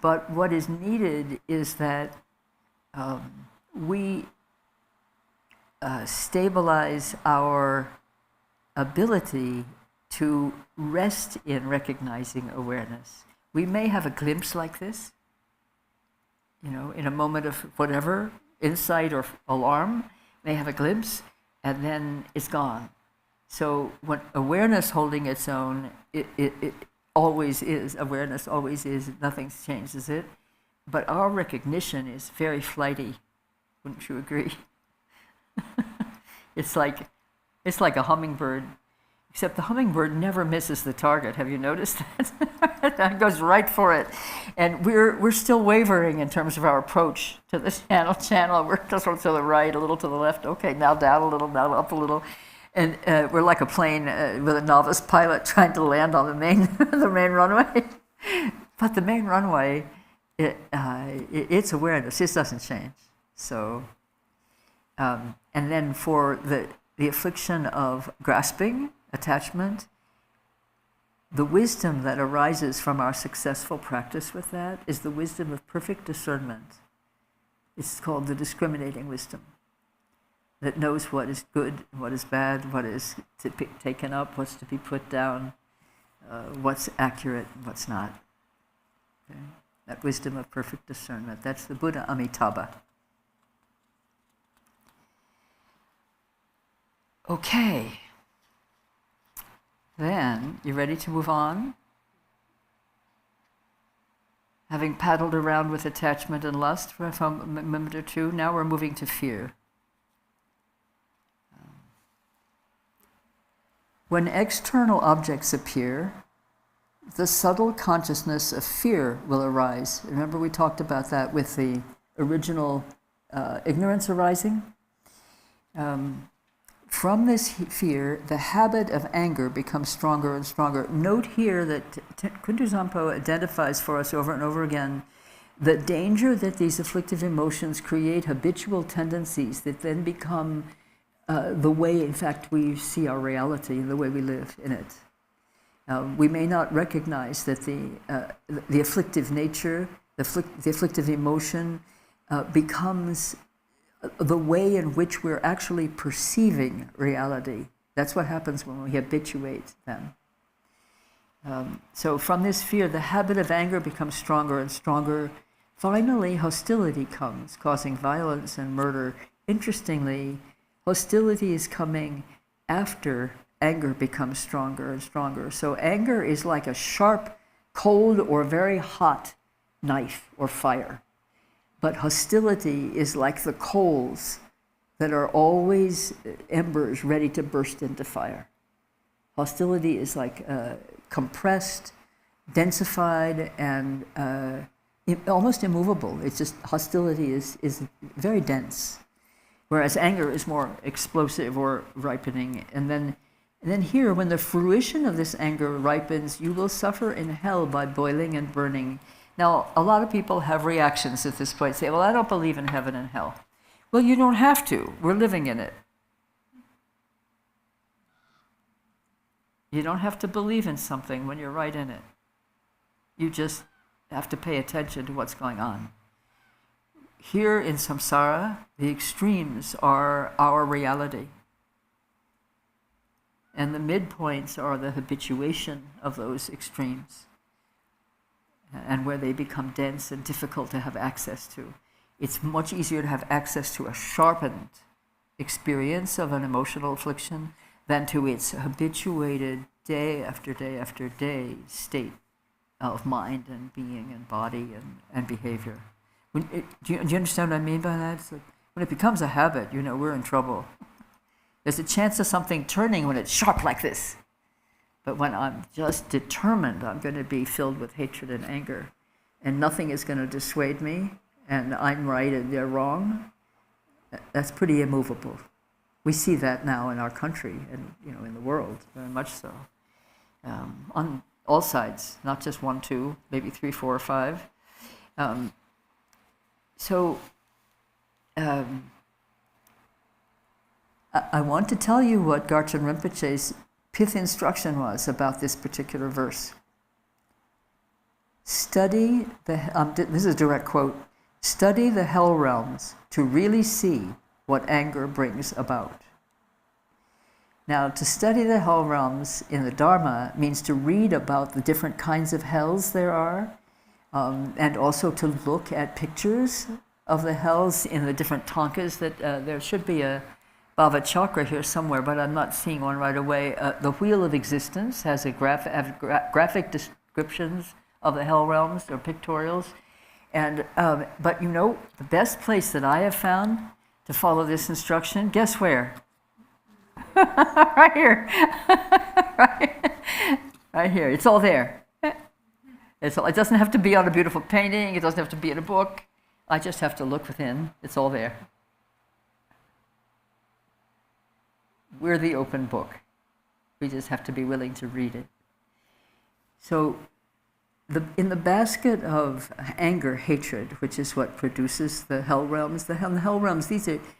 [SPEAKER 1] but what is needed is that we stabilize our ability to rest in recognizing awareness. We may have a glimpse like this, in a moment of whatever, insight or alarm, may have a glimpse, and then it's gone. So when awareness holding its own, it always is, awareness always is, nothing changes it, but our recognition is very flighty, wouldn't you agree? It's like a hummingbird, except the hummingbird never misses the target. Have you noticed that? That goes right for it. And we're still wavering in terms of our approach to the channel. We're just a little to the right, a little to the left. Okay, now down a little, now up a little. And we're like a plane with a novice pilot trying to land on the main runway. But the main runway, it's awareness. It doesn't change. So, and then for the affliction of grasping, attachment, the wisdom that arises from our successful practice with that is the wisdom of perfect discernment. It's called the discriminating wisdom that knows what is good, what is bad, what is to be taken up, what's to be put down, what's accurate, what's not. Okay? That wisdom of perfect discernment, that's the Buddha Amitabha. Okay. Then, you ready to move on? Having paddled around with attachment and lust for a moment or two, now we're moving to fear. When external objects appear, the subtle consciousness of fear will arise. Remember we talked about that with the original ignorance arising? From this fear, the habit of anger becomes stronger and stronger. Note here that Kuntalampa identifies for us over and over again the danger that these afflictive emotions create habitual tendencies that then become the way, in fact, we see our reality and the way we live in it. We may not recognize that the afflictive nature, the afflictive emotion becomes the way in which we're actually perceiving reality. That's what happens when we habituate them. So from this fear, the habit of anger becomes stronger and stronger. Finally, hostility comes, causing violence and murder. Interestingly, hostility is coming after anger becomes stronger and stronger. So anger is like a sharp, cold, or very hot knife or fire. But hostility is like the coals that are always embers ready to burst into fire. Hostility is like compressed, densified, and almost immovable. It's just hostility is very dense, whereas anger is more explosive or ripening. And then here, when the fruition of this anger ripens, you will suffer in hell by boiling and burning. Now, a lot of people have reactions at this point, say, well, I don't believe in heaven and hell. Well, you don't have to. We're living in it. You don't have to believe in something when you're right in it. You just have to pay attention to what's going on. Here in samsara, the extremes are our reality. And the midpoints are the habituation of those extremes, and where they become dense and difficult to have access to. It's much easier to have access to a sharpened experience of an emotional affliction than to its habituated day after day after day state of mind and being and body and behavior. Do you understand what I mean by that? It's like when it becomes a habit, we're in trouble. There's a chance of something turning when it's sharp like this. But when I'm just determined I'm going to be filled with hatred and anger, and nothing is going to dissuade me, and I'm right and they're wrong, that's pretty immovable. We see that now in our country and in the world, very much so. On all sides, not just 1, 2, maybe 3, 4, or 5. I want to tell you what Garchen Rinpoche's pith instruction was about this particular verse. Study this is a direct quote, study the hell realms to really see what anger brings about. Now, to study the hell realms in the Dharma means to read about the different kinds of hells there are, and also to look at pictures of the hells in the different tankas. That there should be a Bhava Chakra here somewhere, but I'm not seeing one right away. The Wheel of Existence has graphic descriptions of the hell realms, or pictorials. And but the best place that I have found to follow this instruction, guess where? Right here. Right here. It's all there. It doesn't have to be on a beautiful painting. It doesn't have to be in a book. I just have to look within. It's all there. We're the open book. We just have to be willing to read it. So in the basket of anger, hatred, which is what produces the hell realms, the hell realms,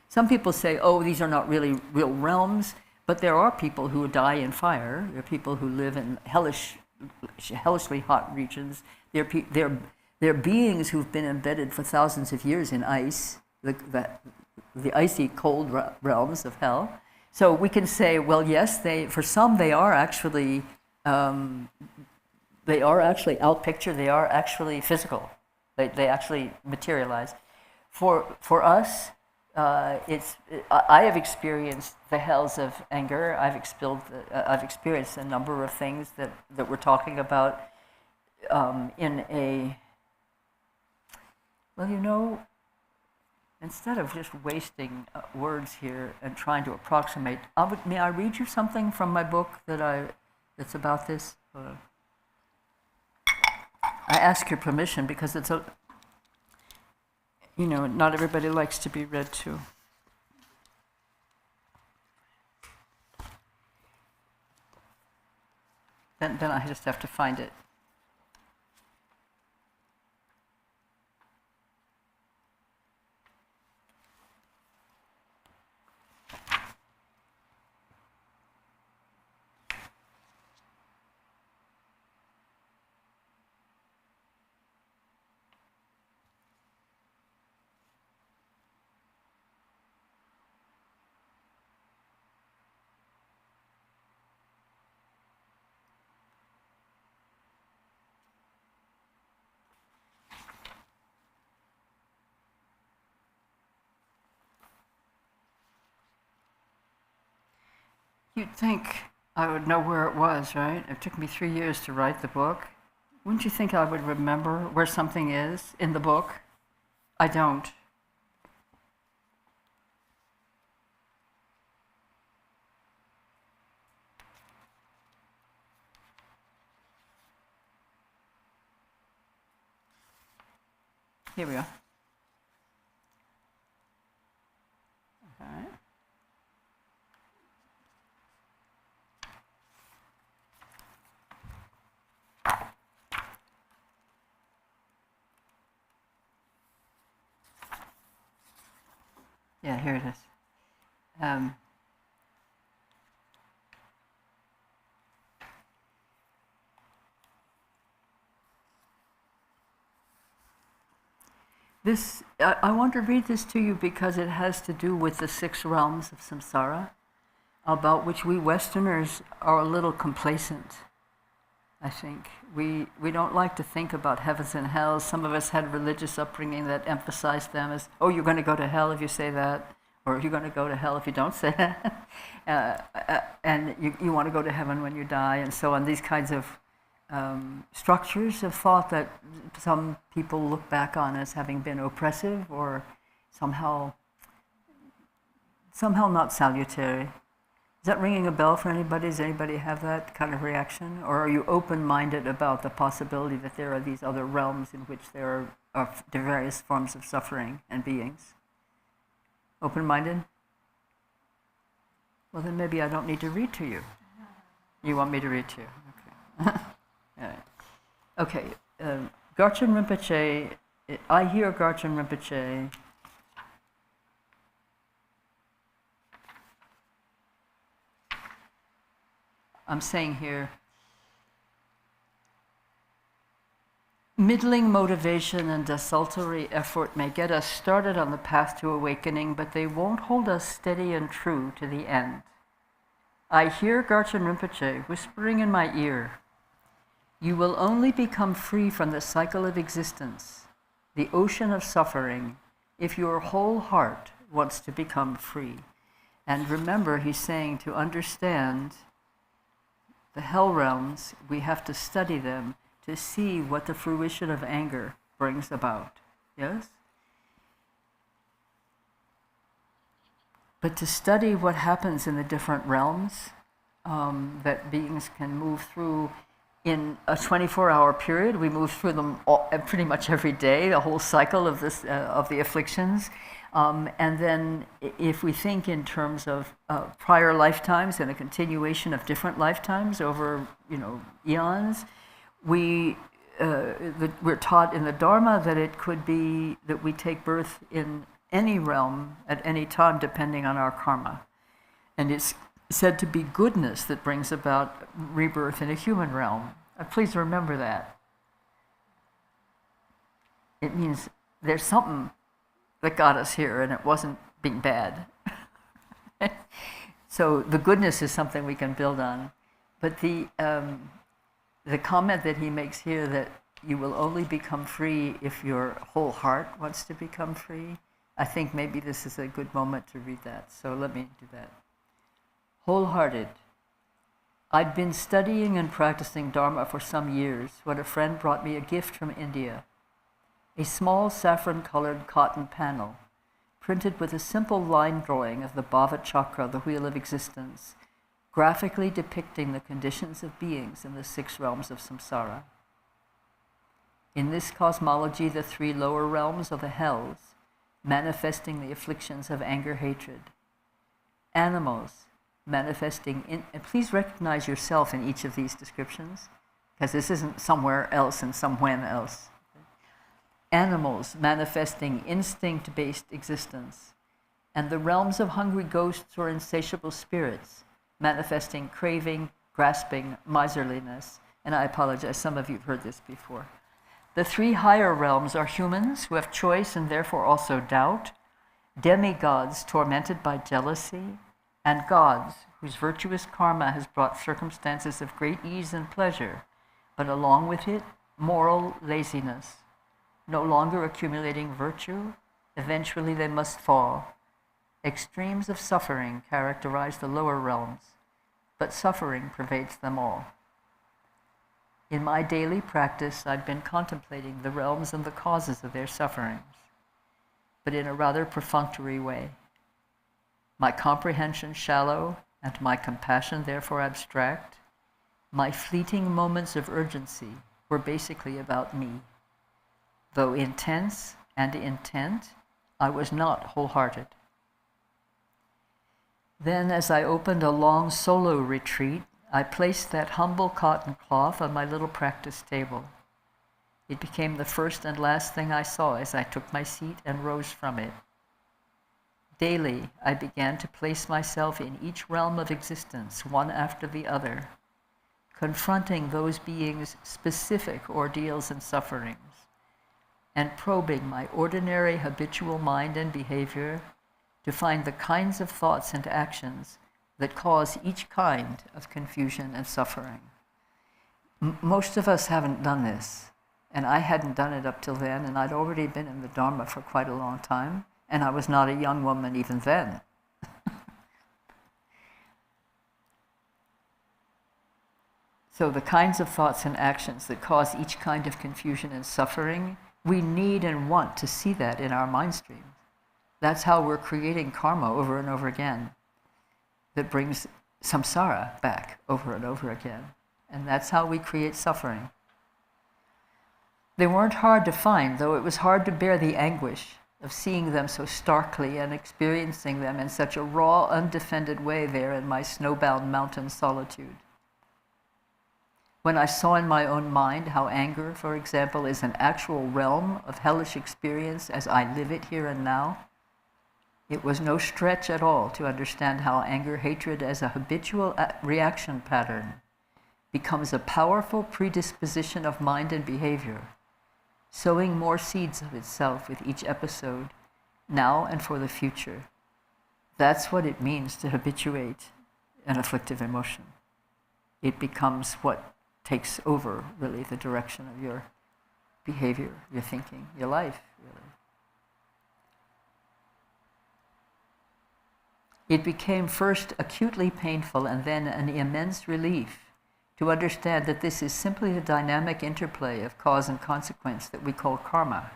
[SPEAKER 1] some people say, these are not really real realms, but there are people who die in fire. There are people who live in hellishly hot regions. They're beings who've been embedded for thousands of years in ice, the icy cold realms of hell. So we can say, well, yes, for some they are actually outpictured. They are actually physical. They actually materialize. For us, I have experienced the hells of anger. I've experienced a number of things that we're talking about instead of just wasting words here and trying to approximate, may I read you something from my book that's about this? I ask your permission because it's not everybody likes to be read to. Then I just have to find it. You'd think I would know where it was, right? It took me 3 years to write the book. Wouldn't you think I would remember where something is in the book? I don't. Here we are. All right. Yeah, here it is. I want to read this to you because it has to do with the 6 realms of samsara, about which we Westerners are a little complacent, I think. We don't like to think about heavens and hells. Some of us had religious upbringing that emphasized them as, oh, you're going to go to hell if you say that, or you're going to go to hell if you don't say that, and you want to go to heaven when you die, and so on. These kinds of structures of thought that some people look back on as having been oppressive or somehow not salutary. Is that ringing a bell for anybody? Does anybody have that kind of reaction? Or are you open-minded about the possibility that there are these other realms in which there are various forms of suffering and beings? Open-minded? Well, then maybe I don't need to read to you. You want me to read to you? Okay. All right. Okay. Garchen Rinpoche, I hear Garchen Rinpoche I'm saying here, middling motivation and desultory effort may get us started on the path to awakening, but they won't hold us steady and true to the end. I hear Garchen Rinpoche whispering in my ear, you will only become free from the cycle of existence, the ocean of suffering, if your whole heart wants to become free. And remember, he's saying to understand the hell realms, we have to study them to see what the fruition of anger brings about. Yes? But to study what happens in the different realms that beings can move through in a 24-hour period, we move through them pretty much every day, the whole cycle of this of the afflictions. And then if we think in terms of prior lifetimes and a continuation of different lifetimes over, eons, we're taught in the Dharma that it could be that we take birth in any realm at any time depending on our karma. And it's said to be goodness that brings about rebirth in a human realm. Please remember that. It means there's something that got us here, and it wasn't being bad. So the goodness is something we can build on. But the comment that he makes here that you will only become free if your whole heart wants to become free, I think maybe this is a good moment to read that. So let me do that. Wholehearted. I'd been studying and practicing Dharma for some years when a friend brought me a gift from India. A small saffron-colored cotton panel, printed with a simple line drawing of the Bhava Chakra, the wheel of existence, graphically depicting the conditions of beings in the 6 realms of samsara. In this cosmology, the 3 lower realms are the hells, manifesting the afflictions of anger, hatred. Animals, manifesting and please recognize yourself in each of these descriptions, because this isn't somewhere else and somewhen else. Animals manifesting instinct-based existence, and the realms of hungry ghosts or insatiable spirits, manifesting craving, grasping, miserliness. And I apologize, some of you have heard this before. The 3 higher realms are humans who have choice and therefore also doubt, demigods tormented by jealousy, and gods whose virtuous karma has brought circumstances of great ease and pleasure, but along with it, moral laziness. No longer accumulating virtue, eventually they must fall. Extremes of suffering characterize the lower realms, but suffering pervades them all. In my daily practice, I've been contemplating the realms and the causes of their sufferings, but in a rather perfunctory way. My comprehension shallow, and my compassion therefore abstract. My fleeting moments of urgency were basically about me. Though intense and intent, I was not wholehearted. Then, as I opened a long solo retreat, I placed that humble cotton cloth on my little practice table. It became the first and last thing I saw as I took my seat and rose from it. Daily, I began to place myself in each realm of existence, one after the other, confronting those beings' specific ordeals and sufferings, and probing my ordinary habitual mind and behavior to find the kinds of thoughts and actions that cause each kind of confusion and suffering. Most of us haven't done this, and I hadn't done it up till then, and I'd already been in the Dharma for quite a long time, and I was not a young woman even then. So the kinds of thoughts and actions that cause each kind of confusion and suffering, we need and want to see that in our mind stream. That's how we're creating karma over and over again that brings samsara back over and over again. And that's how we create suffering. They weren't hard to find, though it was hard to bear the anguish of seeing them so starkly and experiencing them in such a raw, undefended way there in my snowbound mountain solitude. When I saw in my own mind how anger, for example, is an actual realm of hellish experience as I live it here and now, it was no stretch at all to understand how anger, hatred as a habitual reaction pattern becomes a powerful predisposition of mind and behavior, sowing more seeds of itself with each episode, now and for the future. That's what it means to habituate an afflictive emotion. It becomes what takes over, really, the direction of your behavior, your thinking, your life, really. It became first acutely painful and then an immense relief to understand that this is simply the dynamic interplay of cause and consequence that we call karma.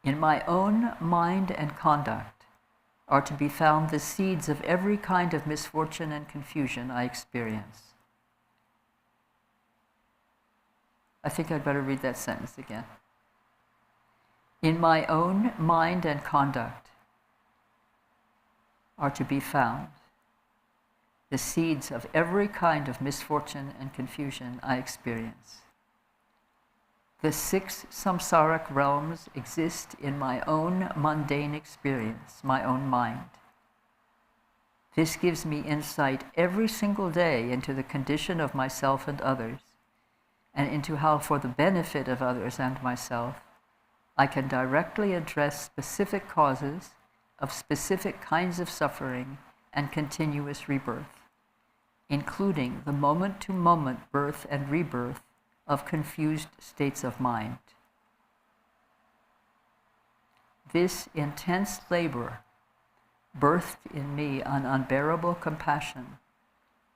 [SPEAKER 1] In my own mind and conduct are to be found the seeds of every kind of misfortune and confusion I experience. I think I'd better read that sentence again. In my own mind and conduct are to be found the seeds of every kind of misfortune and confusion I experience. The 6 samsaric realms exist in my own mundane experience, my own mind. This gives me insight every single day into the condition of myself and others, and into how, for the benefit of others and myself, I can directly address specific causes of specific kinds of suffering and continuous rebirth, including the moment-to-moment birth and rebirth of confused states of mind. This intense labor birthed in me an unbearable compassion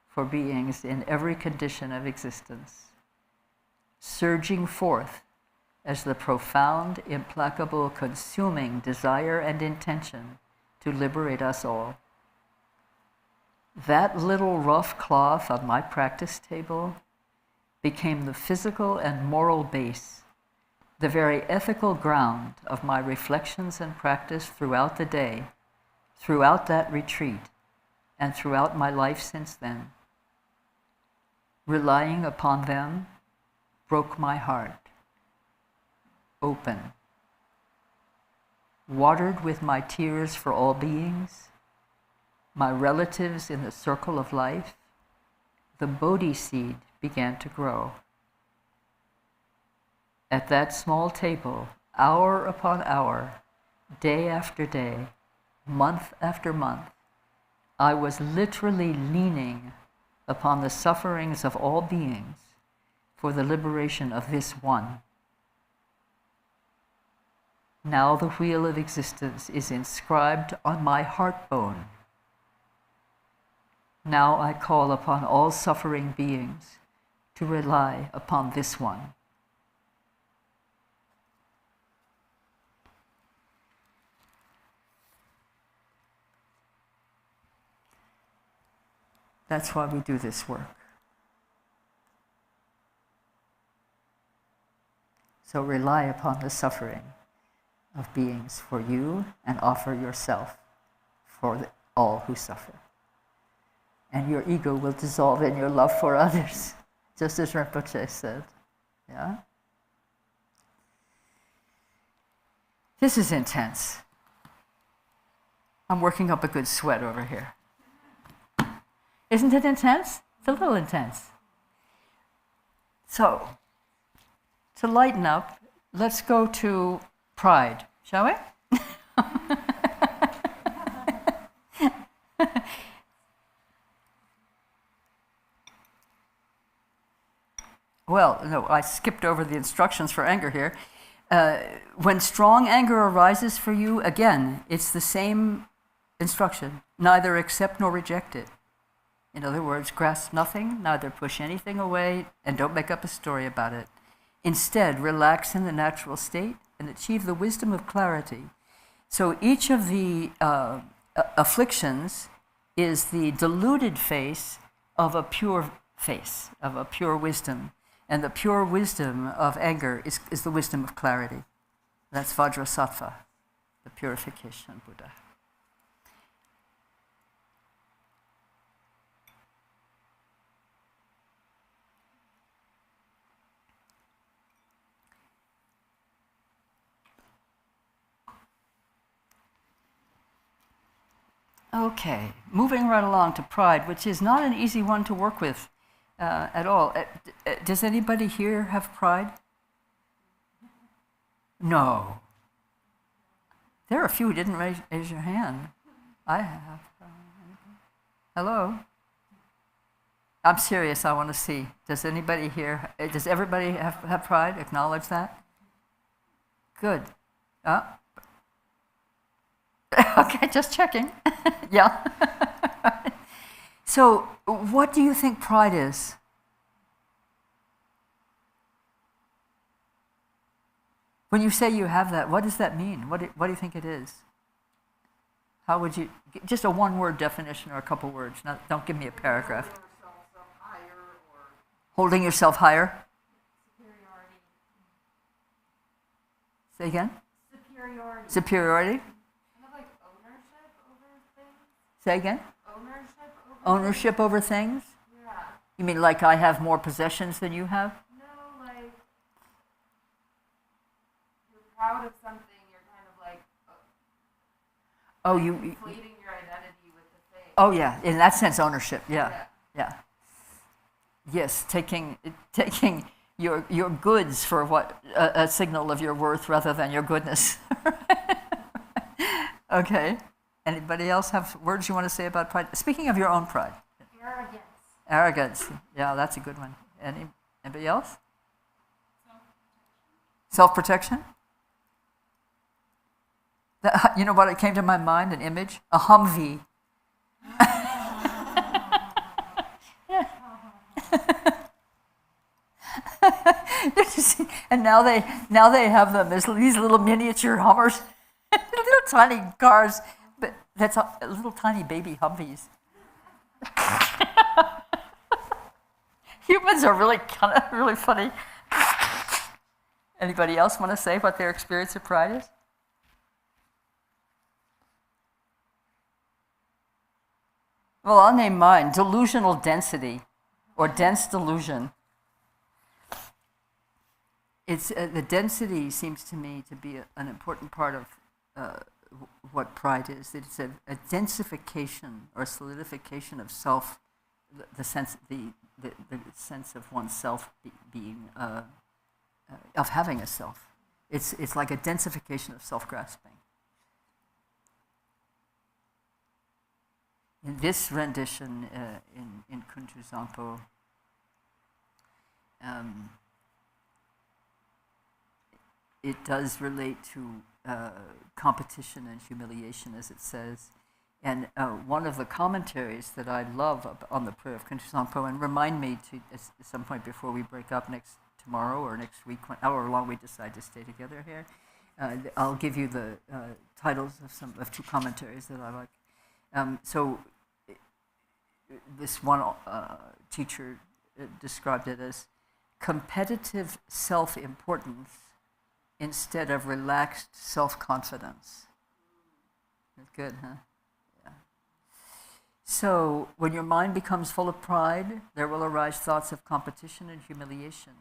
[SPEAKER 1] for beings in every condition of existence, surging forth as the profound, implacable, consuming desire and intention to liberate us all. That little rough cloth on my practice table became the physical and moral base, the very ethical ground of my reflections and practice throughout the day, throughout that retreat, and throughout my life since then. Relying upon them broke my heart open. Watered with my tears for all beings, my relatives in the circle of life, the Bodhi seed began to grow. At that small table, hour upon hour, day after day, month after month, I was literally leaning upon the sufferings of all beings for the liberation of this one. Now the wheel of existence is inscribed on my heartbone. Now I call upon all suffering beings to rely upon this one. That's why we do this work. So rely upon the suffering of beings for you and offer yourself for all who suffer. And your ego will dissolve in your love for others, just as Rinpoche said. Yeah? This is intense. I'm working up a good sweat over here. Isn't it intense? It's a little intense. So, to lighten up, let's go to pride, shall we? Well, no, I skipped over the instructions for anger here. When strong anger arises for you, again, it's the same instruction. Neither accept nor reject it. In other words, grasp nothing, neither push anything away, and don't make up a story about it. Instead, relax in the natural state and achieve the wisdom of clarity. So each of the afflictions is the diluted face of a pure face, of a pure wisdom. And the pure wisdom of anger is the wisdom of clarity. That's Vajrasattva, the purification Buddha. Okay, moving right along to pride, which is not an easy one to work with at all. Does anybody here have pride? No. There are a few who didn't raise your hand. I have. Hello? I'm serious, I want to see. Does anybody here, does everybody have pride? Acknowledge that? Good. Okay, just checking. Yeah. So, what do you think pride is? When you say you have that, what does that mean? What do you think it is? How would you, just a one-word definition or a couple words, don't give me a paragraph. Holding yourself higher?
[SPEAKER 2] Superiority.
[SPEAKER 1] Say again?
[SPEAKER 2] Superiority.
[SPEAKER 1] Superiority?
[SPEAKER 2] Kind of like ownership over things.
[SPEAKER 1] Say again?
[SPEAKER 2] Ownership over
[SPEAKER 1] Ownership over things?
[SPEAKER 2] Yeah.
[SPEAKER 1] You mean like I have more possessions than you have?
[SPEAKER 2] No, like you're proud of something, you're kind of like
[SPEAKER 1] Oh, you.
[SPEAKER 2] inflating your identity with the thing.
[SPEAKER 1] Oh, yeah. In that sense, ownership. Yeah. Yes, taking your goods for what a signal of your worth rather than your goodness. Okay. Anybody else have words you want to say about pride? Speaking of your own pride.
[SPEAKER 2] Arrogance.
[SPEAKER 1] Arrogance. Yeah, that's a good one. Anybody else? Self-protection. You know what? It came to my mind, an image, a Humvee. And now they have them as these little miniature Hummers, little tiny cars, but that's little tiny baby Humvees. Humans are really funny. Anybody else want to say what their experience of pride is? Well, I'll name mine, delusional density, or dense delusion. It's the density seems to me to be an important part of what pride is. It's a densification or solidification of self, the sense of oneself being of having a self. It's like a densification of self-grasping. In this rendition in Kuntu Zampo, it does relate to competition and humiliation, as it says. And one of the commentaries that I love on the prayer of Kuntu Zampo, and remind me to at some point before we break up tomorrow or next week, however long we decide to stay together here, I'll give you the titles of two commentaries that I like. So this one teacher described it as competitive self-importance instead of relaxed self-confidence. That's good, huh? Yeah. So when your mind becomes full of pride, there will arise thoughts of competition and humiliation.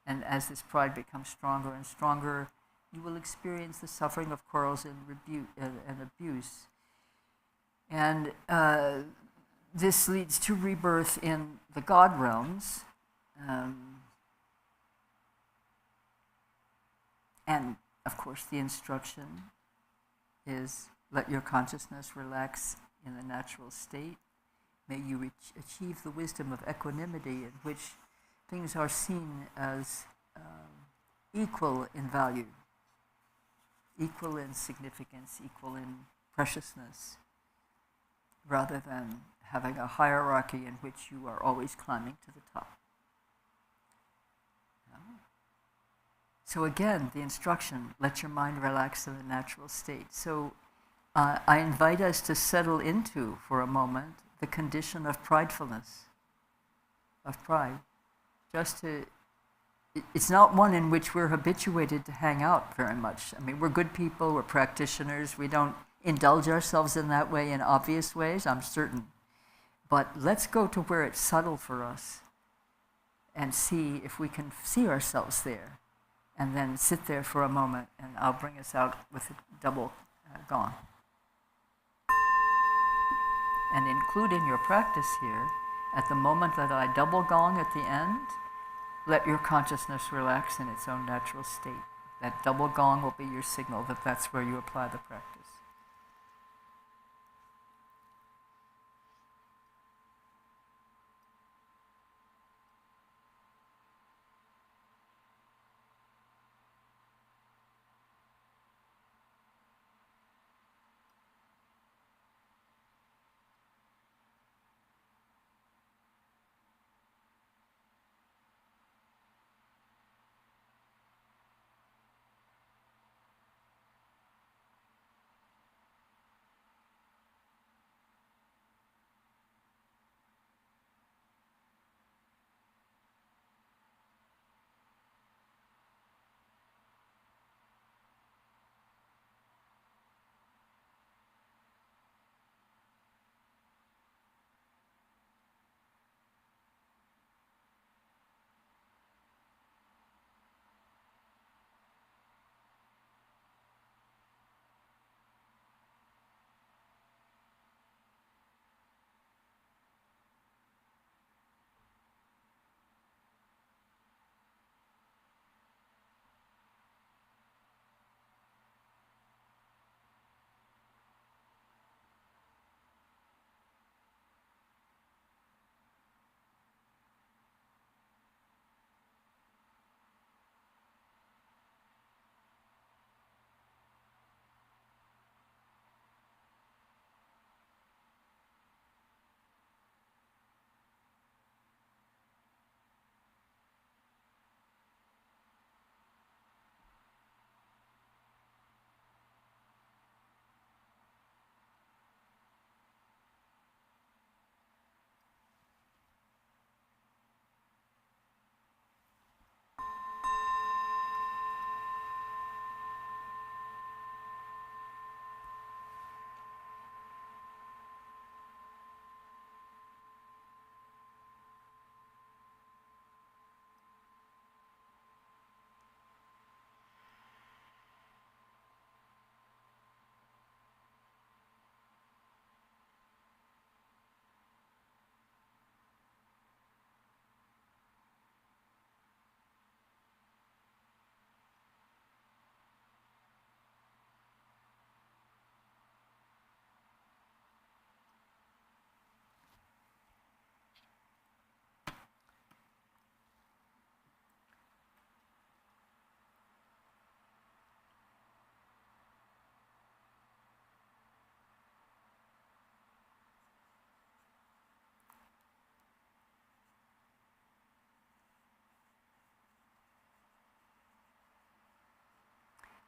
[SPEAKER 1] And as this pride becomes stronger and stronger, you will experience the suffering of quarrels and abuse. And this leads to rebirth in the God realms. And of course, the instruction is let your consciousness relax in the natural state. May you achieve the wisdom of equanimity, in which things are seen as equal in value, equal in significance, equal in preciousness, rather than having a hierarchy in which you are always climbing to the top. So again, the instruction, let your mind relax in the natural state. So I invite us to settle into, for a moment, the condition of pridefulness, of pride. It's not one in which we're habituated to hang out very much. I mean, we're good people, we're practitioners, we don't indulge ourselves in that way in obvious ways, I'm certain. But let's go to where it's subtle for us and see if we can see ourselves there. And then sit there for a moment, and I'll bring us out with a double gong. And include in your practice here, at the moment that I double gong at the end, let your consciousness relax in its own natural state. That double gong will be your signal that that's where you apply the practice.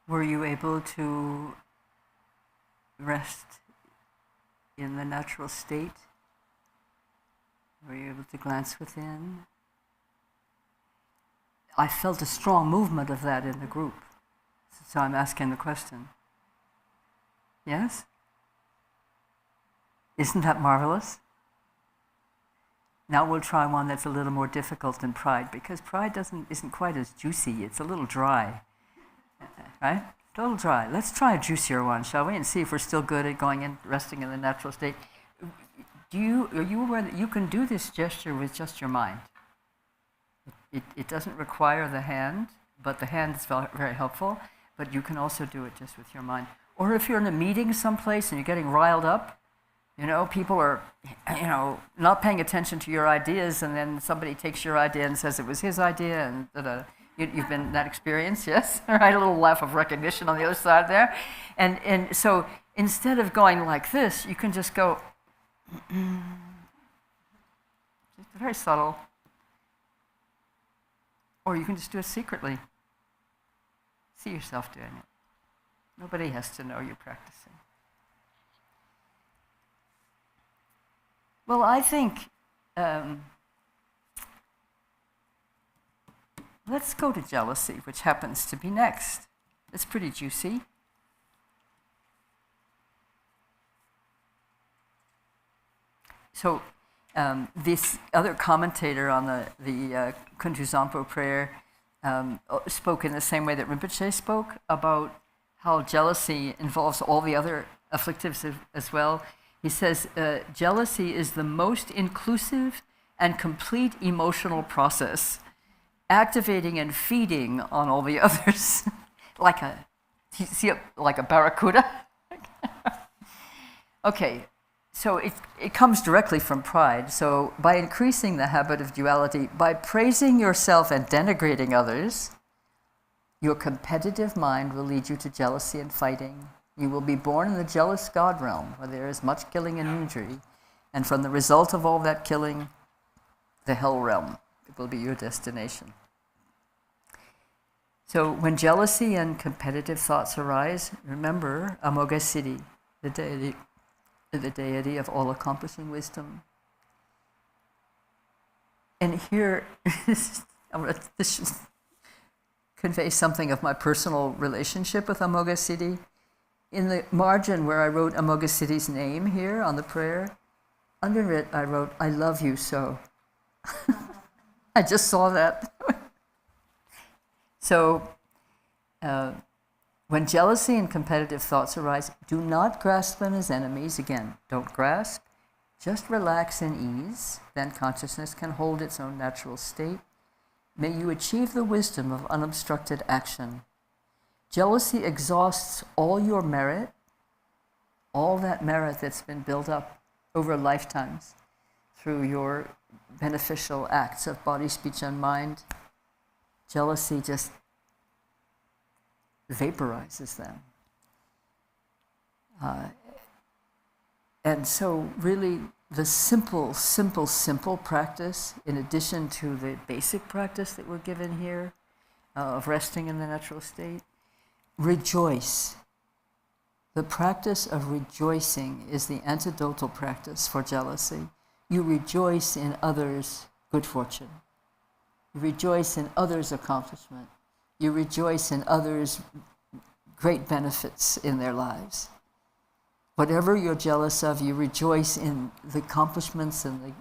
[SPEAKER 1] Were you able to rest in the natural state? Were you able to glance within? I felt a strong movement of that in the group, so I'm asking the question. Yes? Isn't that marvelous? Now we'll try one that's a little more difficult than pride, because pride isn't quite as juicy. It's a little dry, right? A little dry. Let's try a juicier one, shall we? And see if we're still good at going in, resting in the natural state. Are you aware that you can do this gesture with just your mind? It doesn't require the hand. but the hand is very helpful. But you can also do it just with your mind. Or if you're in a meeting someplace and you're getting riled up, people are, not paying attention to your ideas, and then somebody takes your idea and says it was his idea, and you've been that experience, yes? Right, a little laugh of recognition on the other side there. And so instead of going like this, you can just go, just very subtle. Or you can just do it secretly. See yourself doing it. Nobody has to know you're practicing. Well, I think, let's go to jealousy, which happens to be next. It's pretty juicy. So this other commentator on the Kuntu Zampo prayer spoke in the same way that Rinpoche spoke about how jealousy involves all the other afflictives as well. He says, jealousy is the most inclusive and complete emotional process, activating and feeding on all the others, like a barracuda. Okay, so it comes directly from pride. So by increasing the habit of duality, by praising yourself and denigrating others, your competitive mind will lead you to jealousy and fighting. You will be born in the jealous God realm, where there is much killing and injury, and from the result of all that killing, the hell realm. It will be your destination. So when jealousy and competitive thoughts arise, remember Amoghasiddhi, the deity of all-accomplishing wisdom. And here, this should convey something of my personal relationship with Amoghasiddhi. In the margin where I wrote Amoghasiddhi's name here on the prayer, under it I wrote, "I love you so." I just saw that. So, when jealousy and competitive thoughts arise, do not grasp them as enemies. Again, don't grasp. Just relax and ease. Then consciousness can hold its own natural state. May you achieve the wisdom of unobstructed action. Jealousy exhausts all your merit, all that merit that's been built up over lifetimes through your beneficial acts of body, speech, and mind. Jealousy just vaporizes them. And so really the simple practice, in addition to the basic practice that we're given here of resting in the natural state, rejoice. The practice of rejoicing is the antidotal practice for jealousy. You rejoice in others' good fortune. You rejoice in others' accomplishment. You rejoice in others' great benefits in their lives. Whatever you're jealous of, you rejoice in the accomplishments and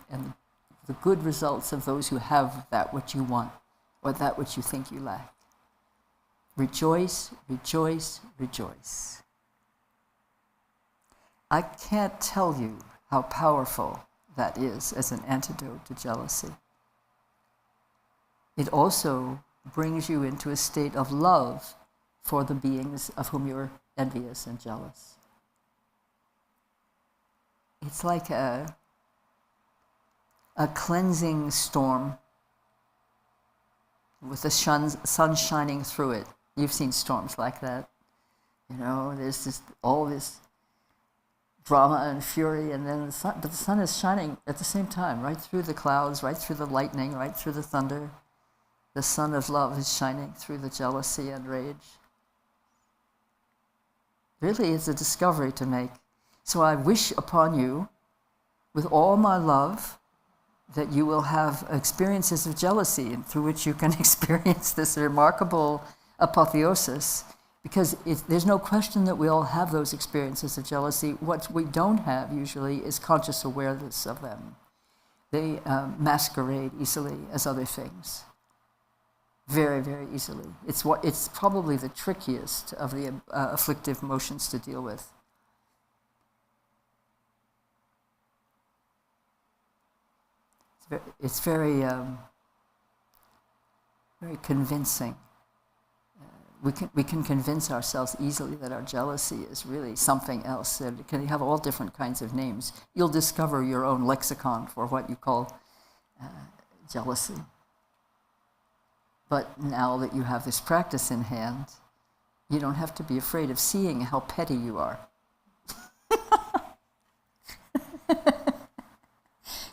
[SPEAKER 1] the good results of those who have that which you want or that which you think you lack. Rejoice, rejoice, rejoice. I can't tell you how powerful that is as an antidote to jealousy. It also brings you into a state of love for the beings of whom you're envious and jealous. It's like a cleansing storm with the sun shining through it. You've seen storms like that. There's just all this drama and fury, and then but the sun is shining at the same time, right through the clouds, right through the lightning, right through the thunder. The sun of love is shining through the jealousy and rage. Really, it's a discovery to make. So I wish upon you, with all my love, that you will have experiences of jealousy through which you can experience this remarkable apotheosis, because there's no question that we all have those experiences of jealousy. What we don't have usually is conscious awareness of them. They masquerade easily as other things. Very, very easily. It's probably the trickiest of the afflictive motions to deal with. It's very, very convincing we can convince ourselves easily that our jealousy is really something else. That it can have all different kinds of names. You'll discover your own lexicon for what you call jealousy. But now that you have this practice in hand, you don't have to be afraid of seeing how petty you are.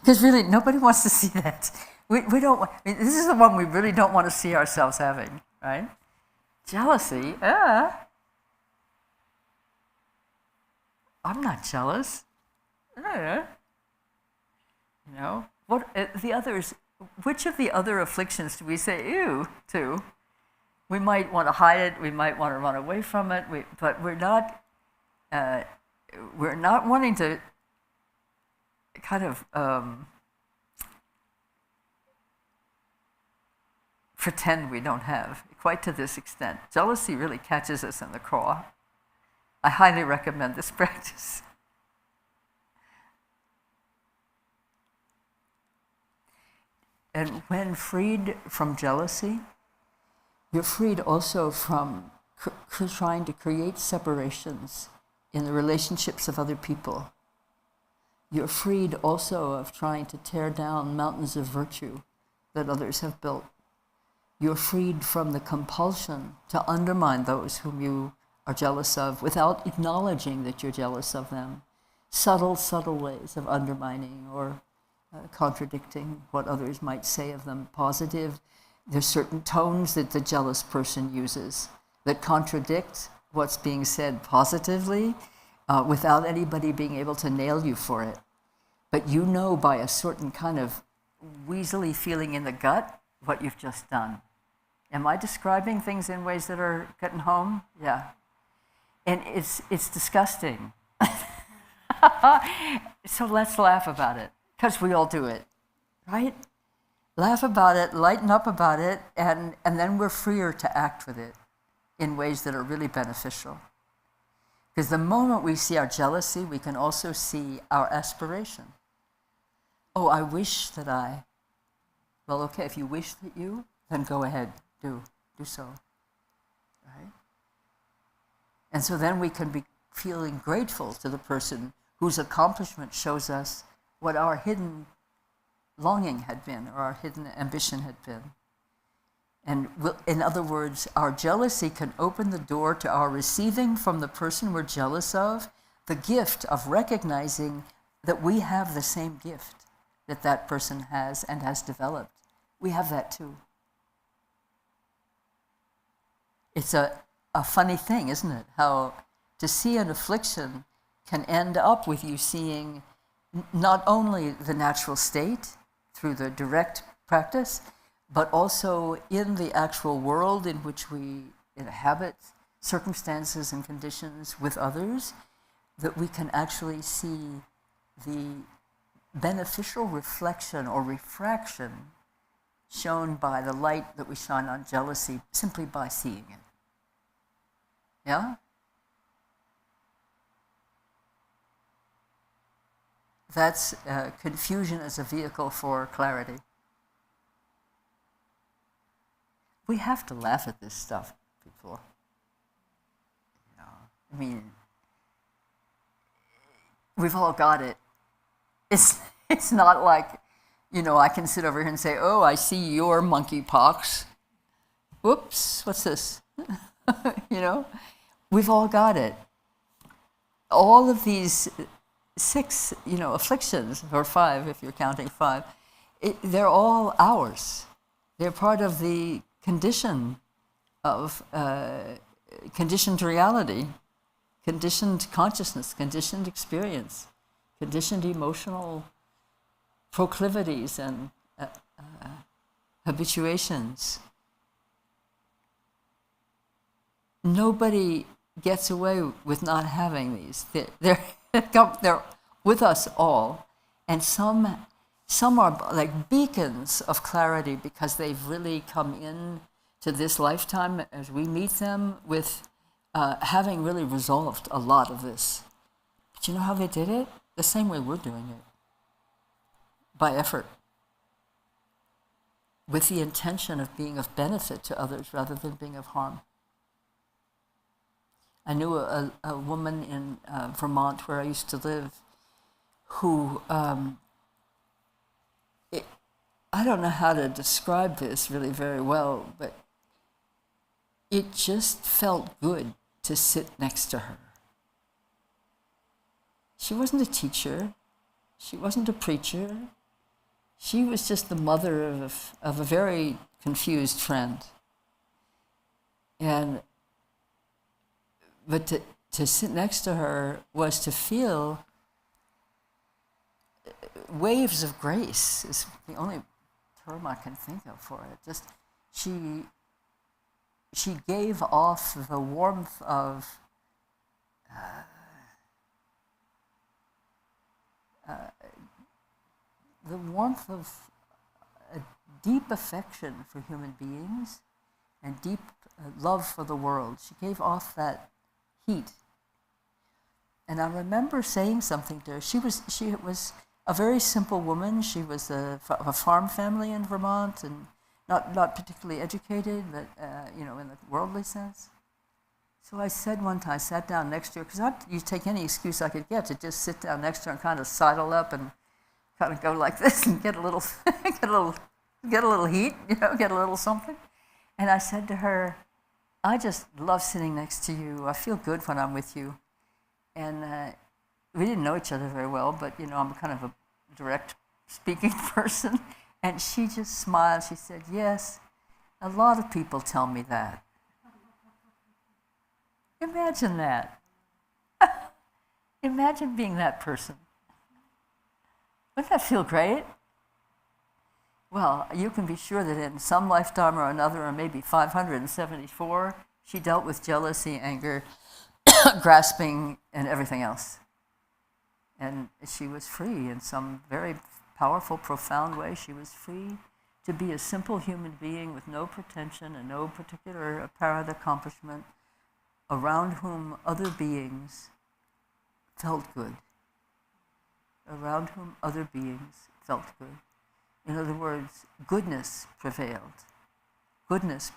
[SPEAKER 1] Because really, nobody wants to see that. We don't. This is the one we really don't want to see ourselves having, right? Jealousy. I'm not jealous. You know what? The others. Which of the other afflictions do we say ew to? We might want to hide it. We might want to run away from it. But we're not. We're not wanting to kind of pretend we don't have, quite to this extent. Jealousy really catches us in the craw. I highly recommend this practice. And when freed from jealousy, you're freed also from trying to create separations in the relationships of other people. You're freed also of trying to tear down mountains of virtue that others have built. You're freed from the compulsion to undermine those whom you are jealous of without acknowledging that you're jealous of them. Subtle ways of undermining or contradicting what others might say of them. Positive. There's certain tones that the jealous person uses that contradict what's being said positively without anybody being able to nail you for it. But you know by a certain kind of weaselly feeling in the gut what you've just done. Am I describing things in ways that are getting home? Yeah. And it's disgusting. So let's laugh about it, because we all do it, right? Laugh about it, lighten up about it, and then we're freer to act with it in ways that are really beneficial. Because the moment we see our jealousy, we can also see our aspiration. Oh, I wish that I. Well, okay, if you wish that you, then go ahead, do so, right? And so then we can be feeling grateful to the person whose accomplishment shows us what our hidden longing had been, or our hidden ambition had been. And in other words, our jealousy can open the door to our receiving from the person we're jealous of the gift of recognizing that we have the same gift that that person has and has developed. We have that too. It's a funny thing, isn't it? How to see an affliction can end up with you seeing not only the natural state through the direct practice, but also in the actual world in which we inhabit circumstances and conditions with others, that we can actually see the beneficial reflection or refraction shown by the light that we shine on jealousy simply by seeing it. Yeah? That's confusion as a vehicle for clarity. We have to laugh at this stuff, people. You know, I mean, we've all got it. It's not like, you know, I can sit over here and say, oh, I see your monkeypox. Whoops, what's this? You know, we've all got it. All of these 6, you know, afflictions, or 5 if you're counting 5, they're all ours. They're part of the condition of conditioned reality, conditioned consciousness, conditioned experience, conditioned emotional proclivities and habituations. Nobody gets away with not having these. They're with us all, and some are like beacons of clarity because they've really come in to this lifetime as we meet them with having really resolved a lot of this. But you know how they did it? The same way we're doing it. By effort. With the intention of being of benefit to others rather than being of harm. I knew a woman in Vermont where I used to live who, I don't know how to describe this really very well, but it just felt good to sit next to her. She wasn't a teacher. She wasn't a preacher. She was just the mother of a very confused friend. But to sit next to her was to feel waves of grace, is the only term I can think of for it. Just she gave off the warmth of a deep affection for human beings and deep love for the world. She gave off that heat. And I remember saying something to her. She was a very simple woman. She was a farm family in Vermont and not particularly educated, but in the worldly sense. So I said one time, I sat down next to her, because you take any excuse I could get to just sit down next to her and kind of sidle up and kind of go like this and get a little heat, get a little something. And I said to her, I just love sitting next to you. I feel good when I'm with you. And we didn't know each other very well, but I'm kind of a direct speaking person. And she just smiled. She said, yes, a lot of people tell me that. Imagine that. Imagine being that person. Wouldn't that feel great? Well, you can be sure that in some lifetime or another, or maybe 574, she dealt with jealousy, anger, grasping, and everything else. And she was free in some very powerful, profound way. She was free to be a simple human being with no pretension and no particular apparent accomplishment, around whom other beings felt good. Around whom other beings felt good. In other words, goodness prevailed. Goodness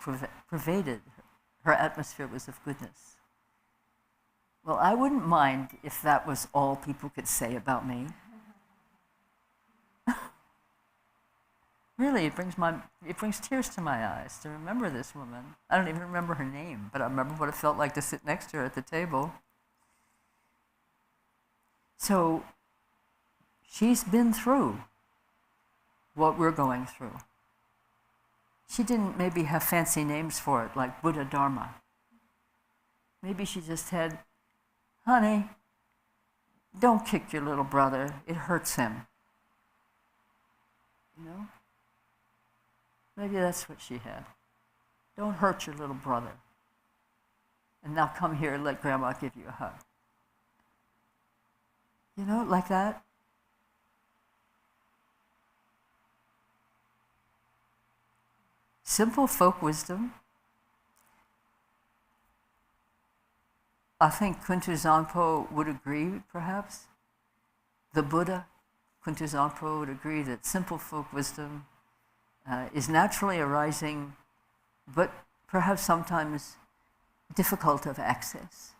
[SPEAKER 1] pervaded her. Her atmosphere was of goodness. Well, I wouldn't mind if that was all people could say about me. Really, it brings tears to my eyes to remember this woman. I don't even remember her name, but I remember what it felt like to sit next to her at the table. So she's been through what we're going through. She didn't maybe have fancy names for it, like Buddha Dharma. Maybe she just had, honey, don't kick your little brother. It hurts him. Maybe that's what she had. Don't hurt your little brother. And now come here and let Grandma give you a hug. Like that. Simple folk wisdom. I think Kuntu Zanpo would agree, perhaps. The Buddha, Kuntu Zanpo, would agree that simple folk wisdom is naturally arising, but perhaps sometimes difficult of access.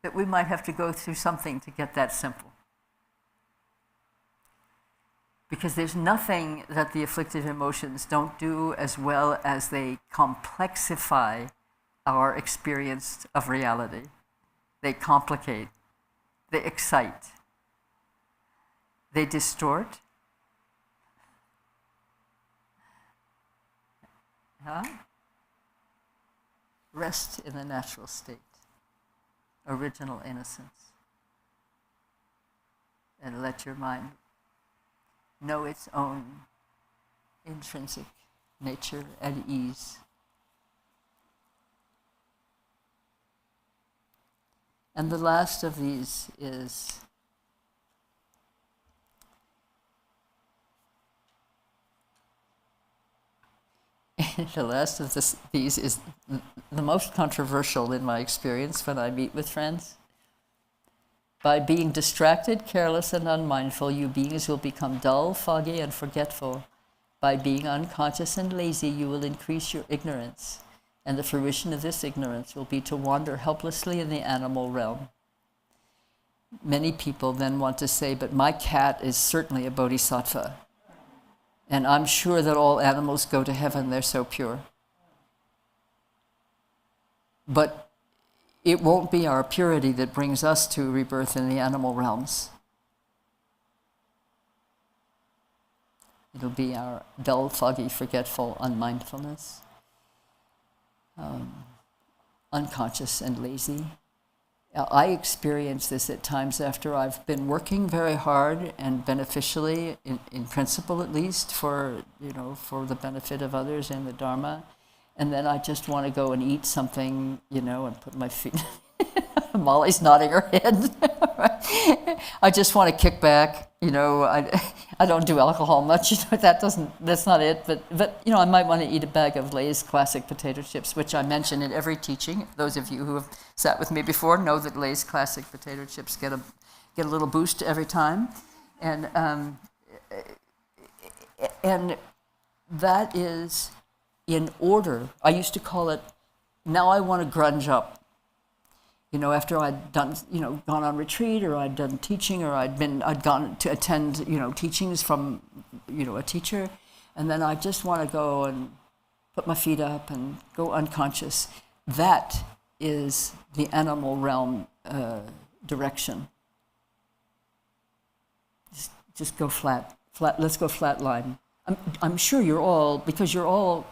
[SPEAKER 1] That we might have to go through something to get that simple. Because there's nothing that the afflictive emotions don't do as well as they complexify our experience of reality. They complicate, they excite, they distort. Rest in the natural state, original innocence, and let your mind know its own intrinsic nature at ease. And the last of these is these is the most controversial in my experience when I meet with friends. By being distracted, careless, and unmindful, you beings will become dull, foggy, and forgetful. By being unconscious and lazy, you will increase your ignorance. And the fruition of this ignorance will be to wander helplessly in the animal realm. Many people then want to say, but my cat is certainly a bodhisattva. And I'm sure that all animals go to heaven, they're so pure. But it won't be our purity that brings us to rebirth in the animal realms. It'll be our dull, foggy, forgetful unmindfulness, unconscious and lazy. I experience this at times after I've been working very hard and beneficially, in principle at least, for the benefit of others and the Dharma. And then I just want to go and eat something, and put my feet. Molly's nodding her head. I just want to kick back. I don't do alcohol much. That's not it. But I might want to eat a bag of Lay's classic potato chips, which I mention in every teaching. Those of you who have sat with me before know that Lay's classic potato chips get a little boost every time, and that is in order. I used to call it. Now I want to grunge up. After I'd done, gone on retreat, or I'd done teaching, or I'd gone to attend, teachings from, a teacher, and then I just want to go and put my feet up and go unconscious. That is the animal realm direction. Just go flat. Let's go flat line. I'm sure you're all, because you're all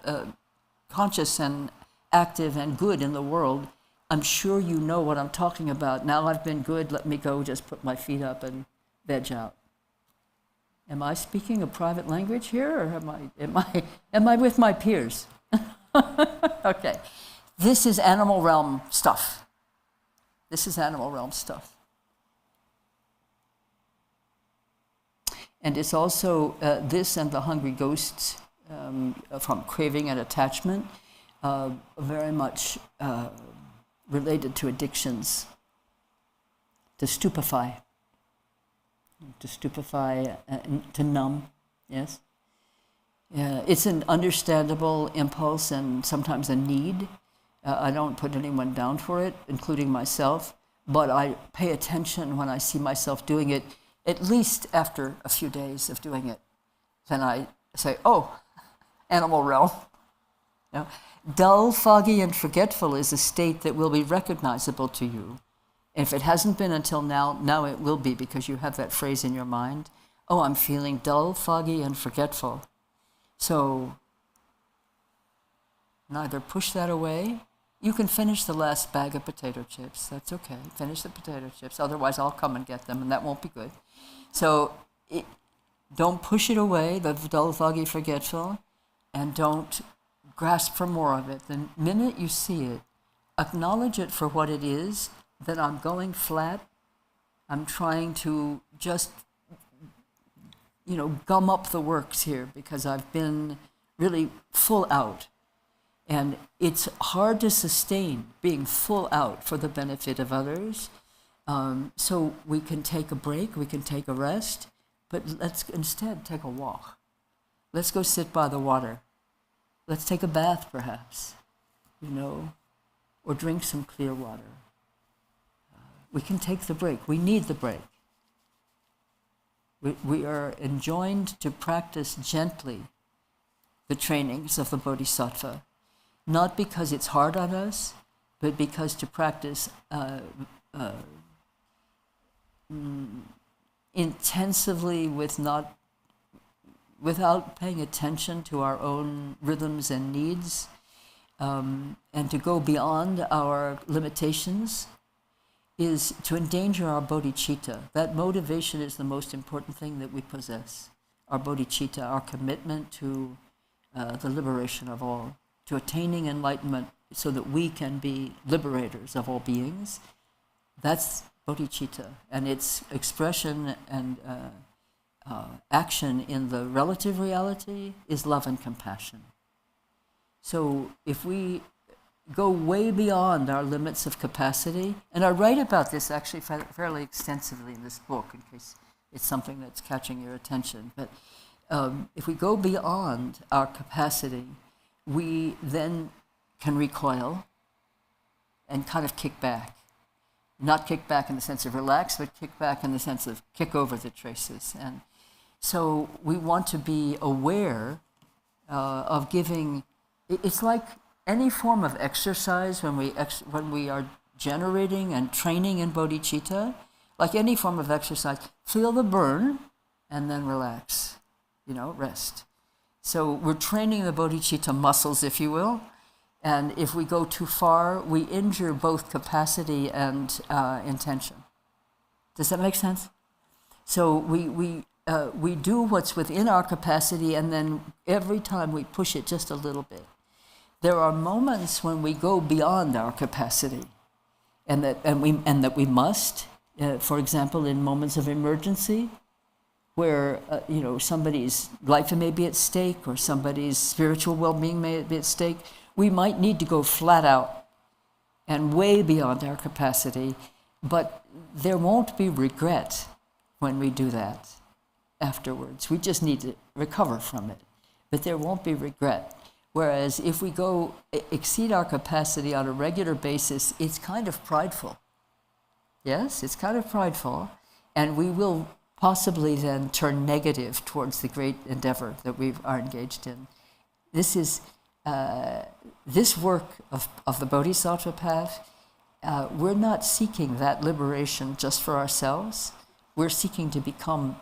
[SPEAKER 1] conscious and active and good in the world. I'm sure you know what I'm talking about. Now I've been good, let me go just put my feet up and veg out. Am I speaking a private language here, or am I with my peers? Okay. This is animal realm stuff. And it's also this and the hungry ghosts from craving and attachment, very much related to addictions, to stupefy, to numb, yes? It's an understandable impulse and sometimes a need. I don't put anyone down for it, including myself, but I pay attention when I see myself doing it, at least after a few days of doing it. Then I say, oh, animal realm. Dull, foggy, and forgetful is a state that will be recognizable to you. If it hasn't been until now it will be, because you have that phrase in your mind. Oh, I'm feeling dull, foggy, and forgetful. So neither push that away. You can finish the last bag of potato chips. That's okay. Finish the potato chips. Otherwise, I'll come and get them, and that won't be good. So don't push it away, the dull, foggy, forgetful, and don't grasp for more of it. The minute you see it, acknowledge it for what it is, that I'm going flat. I'm trying to just, gum up the works here because I've been really full out. And it's hard to sustain being full out for the benefit of others. So we can take a break, we can take a rest, but let's instead take a walk. Let's go sit by the water. Let's take a bath, perhaps, or drink some clear water. We can take the break. We need the break. We are enjoined to practice gently the trainings of the Bodhisattva, not because it's hard on us, but because to practice intensively without paying attention to our own rhythms and needs, and to go beyond our limitations, is to endanger our bodhicitta. That motivation is the most important thing that we possess. Our bodhicitta, our commitment to the liberation of all, to attaining enlightenment so that we can be liberators of all beings. That's bodhicitta, and its expression and action in the relative reality is love and compassion. So if we go way beyond our limits of capacity, and I write about this actually fairly extensively in this book, in case it's something that's catching your attention, but if we go beyond our capacity, we then can recoil and kind of kick back. Not kick back in the sense of relax, but kick back in the sense of kick over the traces. And so we want to be aware of giving. It's like any form of exercise when we are generating and training in bodhicitta, like any form of exercise, feel the burn and then relax, rest. So we're training the bodhicitta muscles, if you will, and if we go too far, we injure both capacity and intention. Does that make sense? So we do what's within our capacity, and then every time we push it just a little bit. There are moments when we go beyond our capacity, and that we must. For example, in moments of emergency, where somebody's life may be at stake, or somebody's spiritual well-being may be at stake, we might need to go flat out and way beyond our capacity, but there won't be regret when we do that afterwards. We just need to recover from it, but there won't be regret. Whereas if we go exceed our capacity on a regular basis, it's kind of prideful. Yes, it's kind of prideful, and we will possibly then turn negative towards the great endeavor that we are engaged in. This is this work of the Bodhisattva path. We're not seeking that liberation just for ourselves. We're seeking to become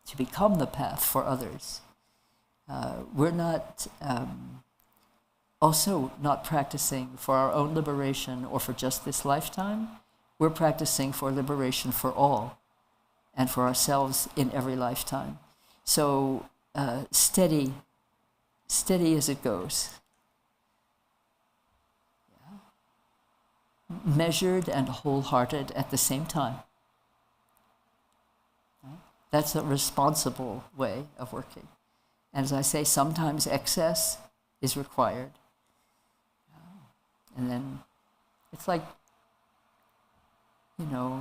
[SPEAKER 1] the path for others. We're not also not practicing for our own liberation or for just this lifetime. We're practicing for liberation for all, and for ourselves in every lifetime. So steady as it goes. Yeah. Measured and wholehearted at the same time. That's a responsible way of working. And as I say, sometimes excess is required. And then it's like,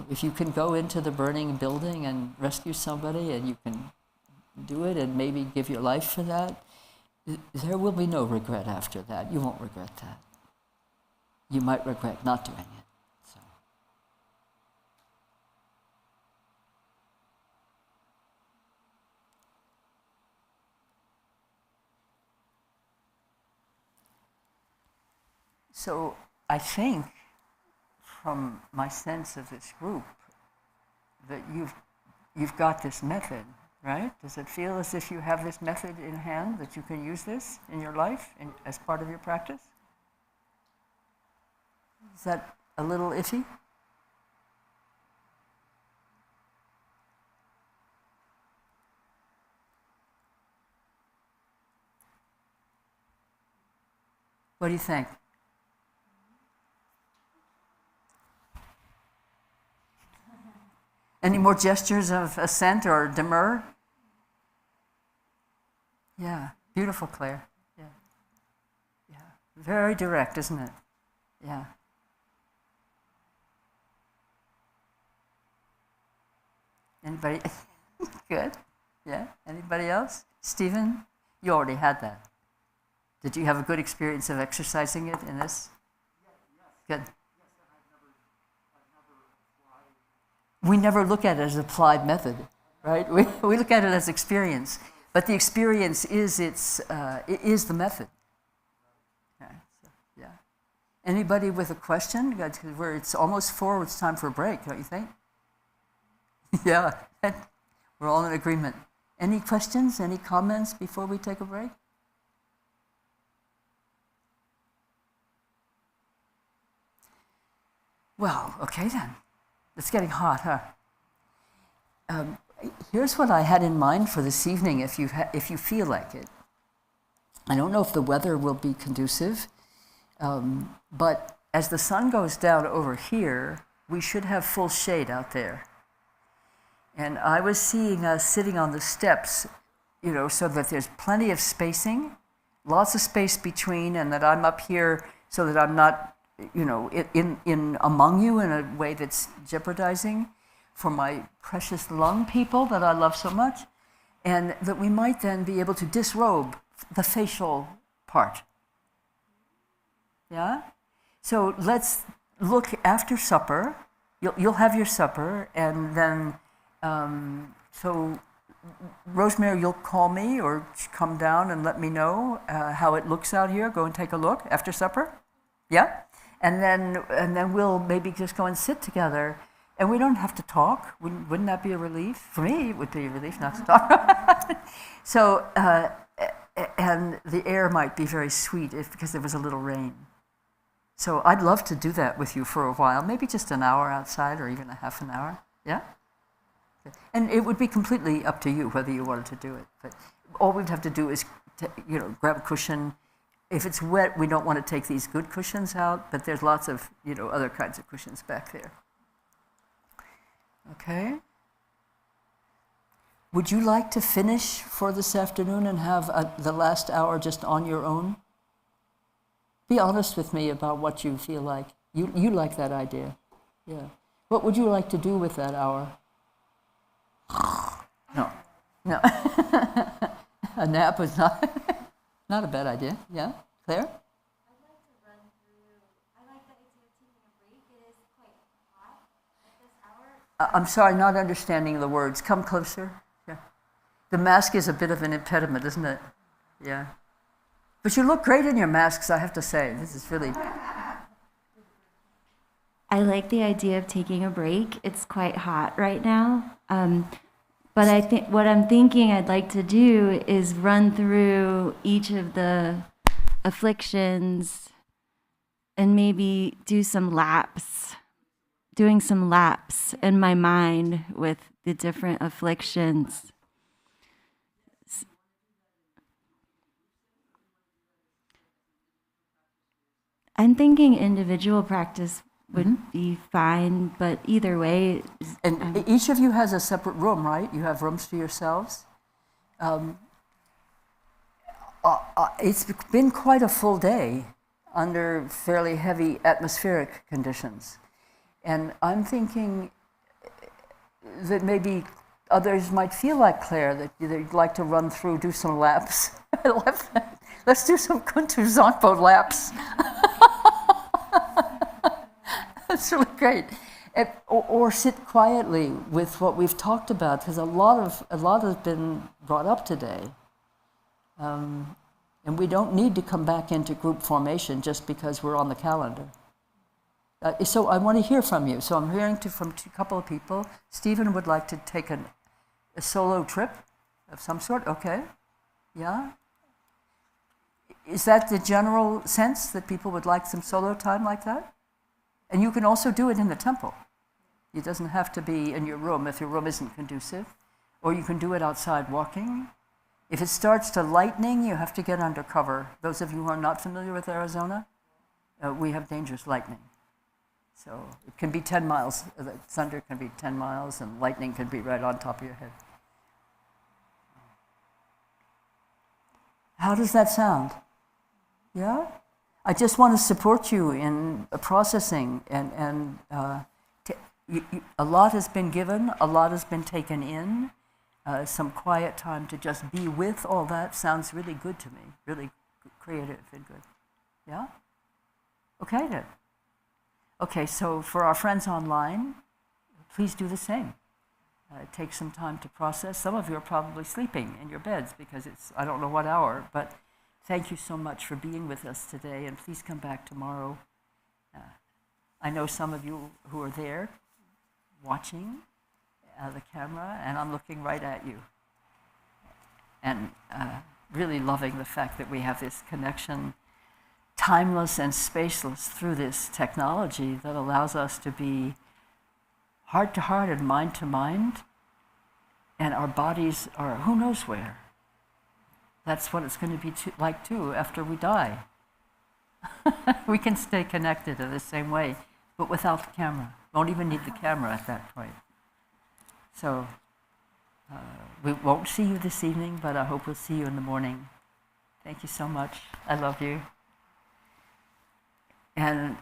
[SPEAKER 1] if you can go into the burning building and rescue somebody, and you can do it and maybe give your life for that, there will be no regret after that. You won't regret that. You might regret not doing it. So I think, from my sense of this group, that you've got this method, right? Does it feel as if you have this method in hand, that you can use this in your life as part of your practice? Is that a little iffy? What do you think? Any more gestures of assent or demur? Yeah, beautiful, Claire. Yeah. Yeah. Very direct, isn't it? Yeah. Anybody? Good. Yeah. Anybody else? Stephen, you already had that. Did you have a good experience of exercising it in this? Good. We never look at it as applied method, right? We look at it as experience, but the experience is it is the method. Okay, so, yeah. Anybody with a question? Where it's almost 4, it's time for a break, don't you think? Yeah, we're all in agreement. Any questions? Any comments before we take a break? Well, okay then. It's getting hot, huh? Here's what I had in mind for this evening, if you feel like it. I don't know if the weather will be conducive, but as the sun goes down over here, we should have full shade out there. And I was seeing us sitting on the steps, so that there's plenty of spacing, lots of space between, and that I'm up here so that I'm not in among you in a way that's jeopardizing for my precious lung people that I love so much, and that we might then be able to disrobe the facial part. Yeah? So let's look after supper. You'll have your supper, and then, so Rosemary, you'll call me or come down and let me know how it looks out here. Go and take a look after supper. Yeah? And then we'll maybe just go and sit together. And we don't have to talk. Wouldn't that be a relief? For me, it would be a relief not to talk. So, and the air might be very sweet because there was a little rain. So I'd love to do that with you for a while, maybe just an hour outside or even a half an hour. Yeah? And it would be completely up to you whether you wanted to do it. But all we'd have to do is, grab a cushion. If it's wet, we don't want to take these good cushions out, but there's lots of, other kinds of cushions back there. Okay. Would you like to finish for this afternoon and have the last hour just on your own? Be honest with me about what you feel like. You like that idea. Yeah. What would you like to do with that hour? No. A nap was not a bad idea. Yeah? Claire?
[SPEAKER 2] I'd like to run through. I like the idea of taking a break. It is quite hot at this hour.
[SPEAKER 1] I'm sorry, not understanding the words. Come closer. Yeah. The mask is a bit of an impediment, isn't it? Yeah. But you look great in your masks, I have to say. This is really...
[SPEAKER 2] I like the idea of taking a break. It's quite hot right now. But I think what I'm thinking I'd like to do is run through each of the afflictions and maybe doing some laps in my mind with the different afflictions. I'm thinking individual practice would be fine, but either way.
[SPEAKER 1] And each of you has a separate room, right? You have rooms to yourselves. It's been quite a full day under fairly heavy atmospheric conditions. And I'm thinking that maybe others might feel like Claire, that they'd like to run through, do some laps. I love that. Let's do some Kuntu Zonpo laps. That's really great. Or sit quietly with what we've talked about, because a lot has been brought up today. And we don't need to come back into group formation just because we're on the calendar. So I want to hear from you. So I'm hearing from a couple of people. Stephen would like to take a solo trip of some sort. Okay. Yeah. Is that the general sense, that people would like some solo time like that? And you can also do it in the temple. It doesn't have to be in your room if your room isn't conducive. Or you can do it outside walking. If it starts to lightning, you have to get under cover. Those of you who are not familiar with Arizona, we have dangerous lightning. So it can be 10 miles. The thunder can be 10 miles, and lightning can be right on top of your head. How does that sound? Yeah? I just want to support you in processing, and a lot has been given, a lot has been taken in. Some quiet time to just be with all that sounds really good to me, really creative and good. Yeah? Okay then. Okay, so for our friends online, please do the same. Take some time to process. Some of you are probably sleeping in your beds because it's, I don't know what hour, but thank you so much for being with us today, and please come back tomorrow. I know some of you who are there watching the camera, and I'm looking right at you. And really loving the fact that we have this connection, timeless and spaceless, through this technology that allows us to be heart to heart and mind to mind, and our bodies are who knows where. That's what it's going to be like too after we die. We can stay connected in the same way, but without the camera. Won't even need the camera at that point. So we won't see you this evening, but I hope we'll see you in the morning. Thank you so much. I love you. And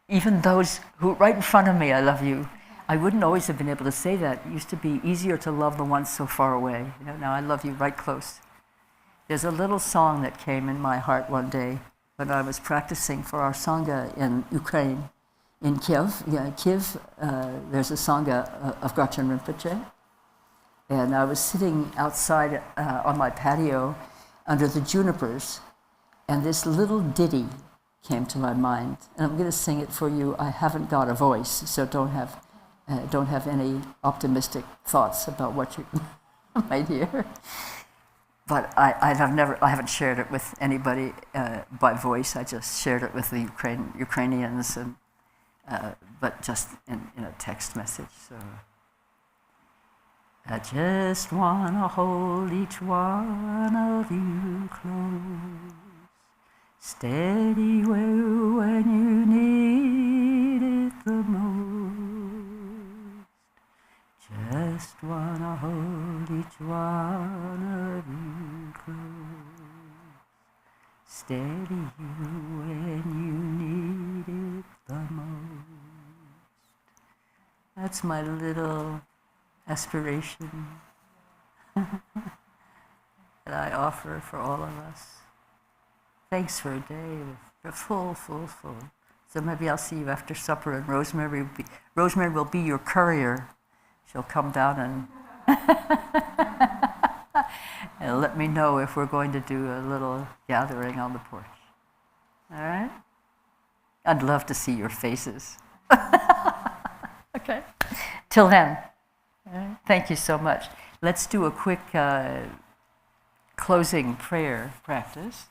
[SPEAKER 1] even those who right in front of me, I love you. I wouldn't always have been able to say that. It used to be easier to love the ones so far away. Now I love you right close. There's a little song that came in my heart one day when I was practicing for our Sangha in Ukraine, in Kiev. Yeah, Kiev, there's a Sangha of Gachan Rinpoche. And I was sitting outside on my patio under the junipers, and this little ditty came to my mind. And I'm going to sing it for you. I haven't got a voice, so don't have any optimistic thoughts about what you might hear. But I haven't shared it with anybody by voice. I just shared it with the Ukrainians, and but just in a text message. So I just wanna hold each one of you close, steady when you need it the most. Just wanna hold each one of you close, steady when you need it the most. That's my little aspiration that I offer for all of us. Thanks for a day with full. So maybe I'll see you after supper, and Rosemary will be your courier. She'll come down and let me know if we're going to do a little gathering on the porch. All right? I'd love to see your faces. Okay. Till then. Thank you so much. Let's do a quick closing prayer practice.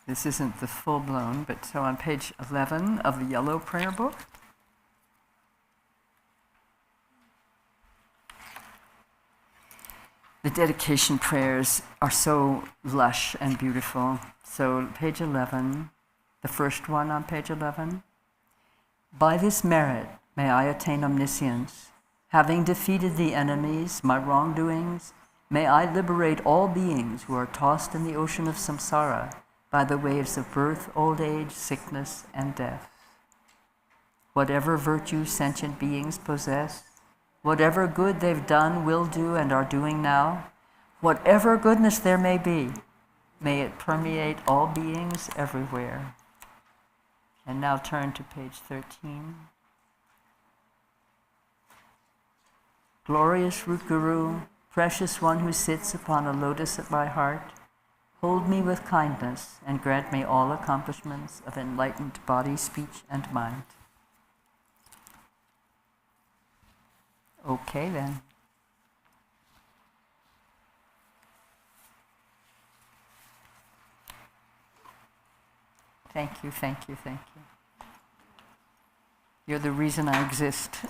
[SPEAKER 1] This isn't the full-blown, but so on page 11 of the yellow prayer book. The dedication prayers are so lush and beautiful. So page 11, the first one on page 11. By this merit, may I attain omniscience. Having defeated the enemies, my wrongdoings, may I liberate all beings who are tossed in the ocean of samsara by the waves of birth, old age, sickness, and death. Whatever virtue sentient beings possess, whatever good they've done, will do, and are doing now, whatever goodness there may be, may it permeate all beings everywhere. And now turn to page 13. Glorious Root Guru, precious one who sits upon a lotus at my heart, hold me with kindness and grant me all accomplishments of enlightened body, speech, and mind. Okay then. Thank you. You're the reason I exist.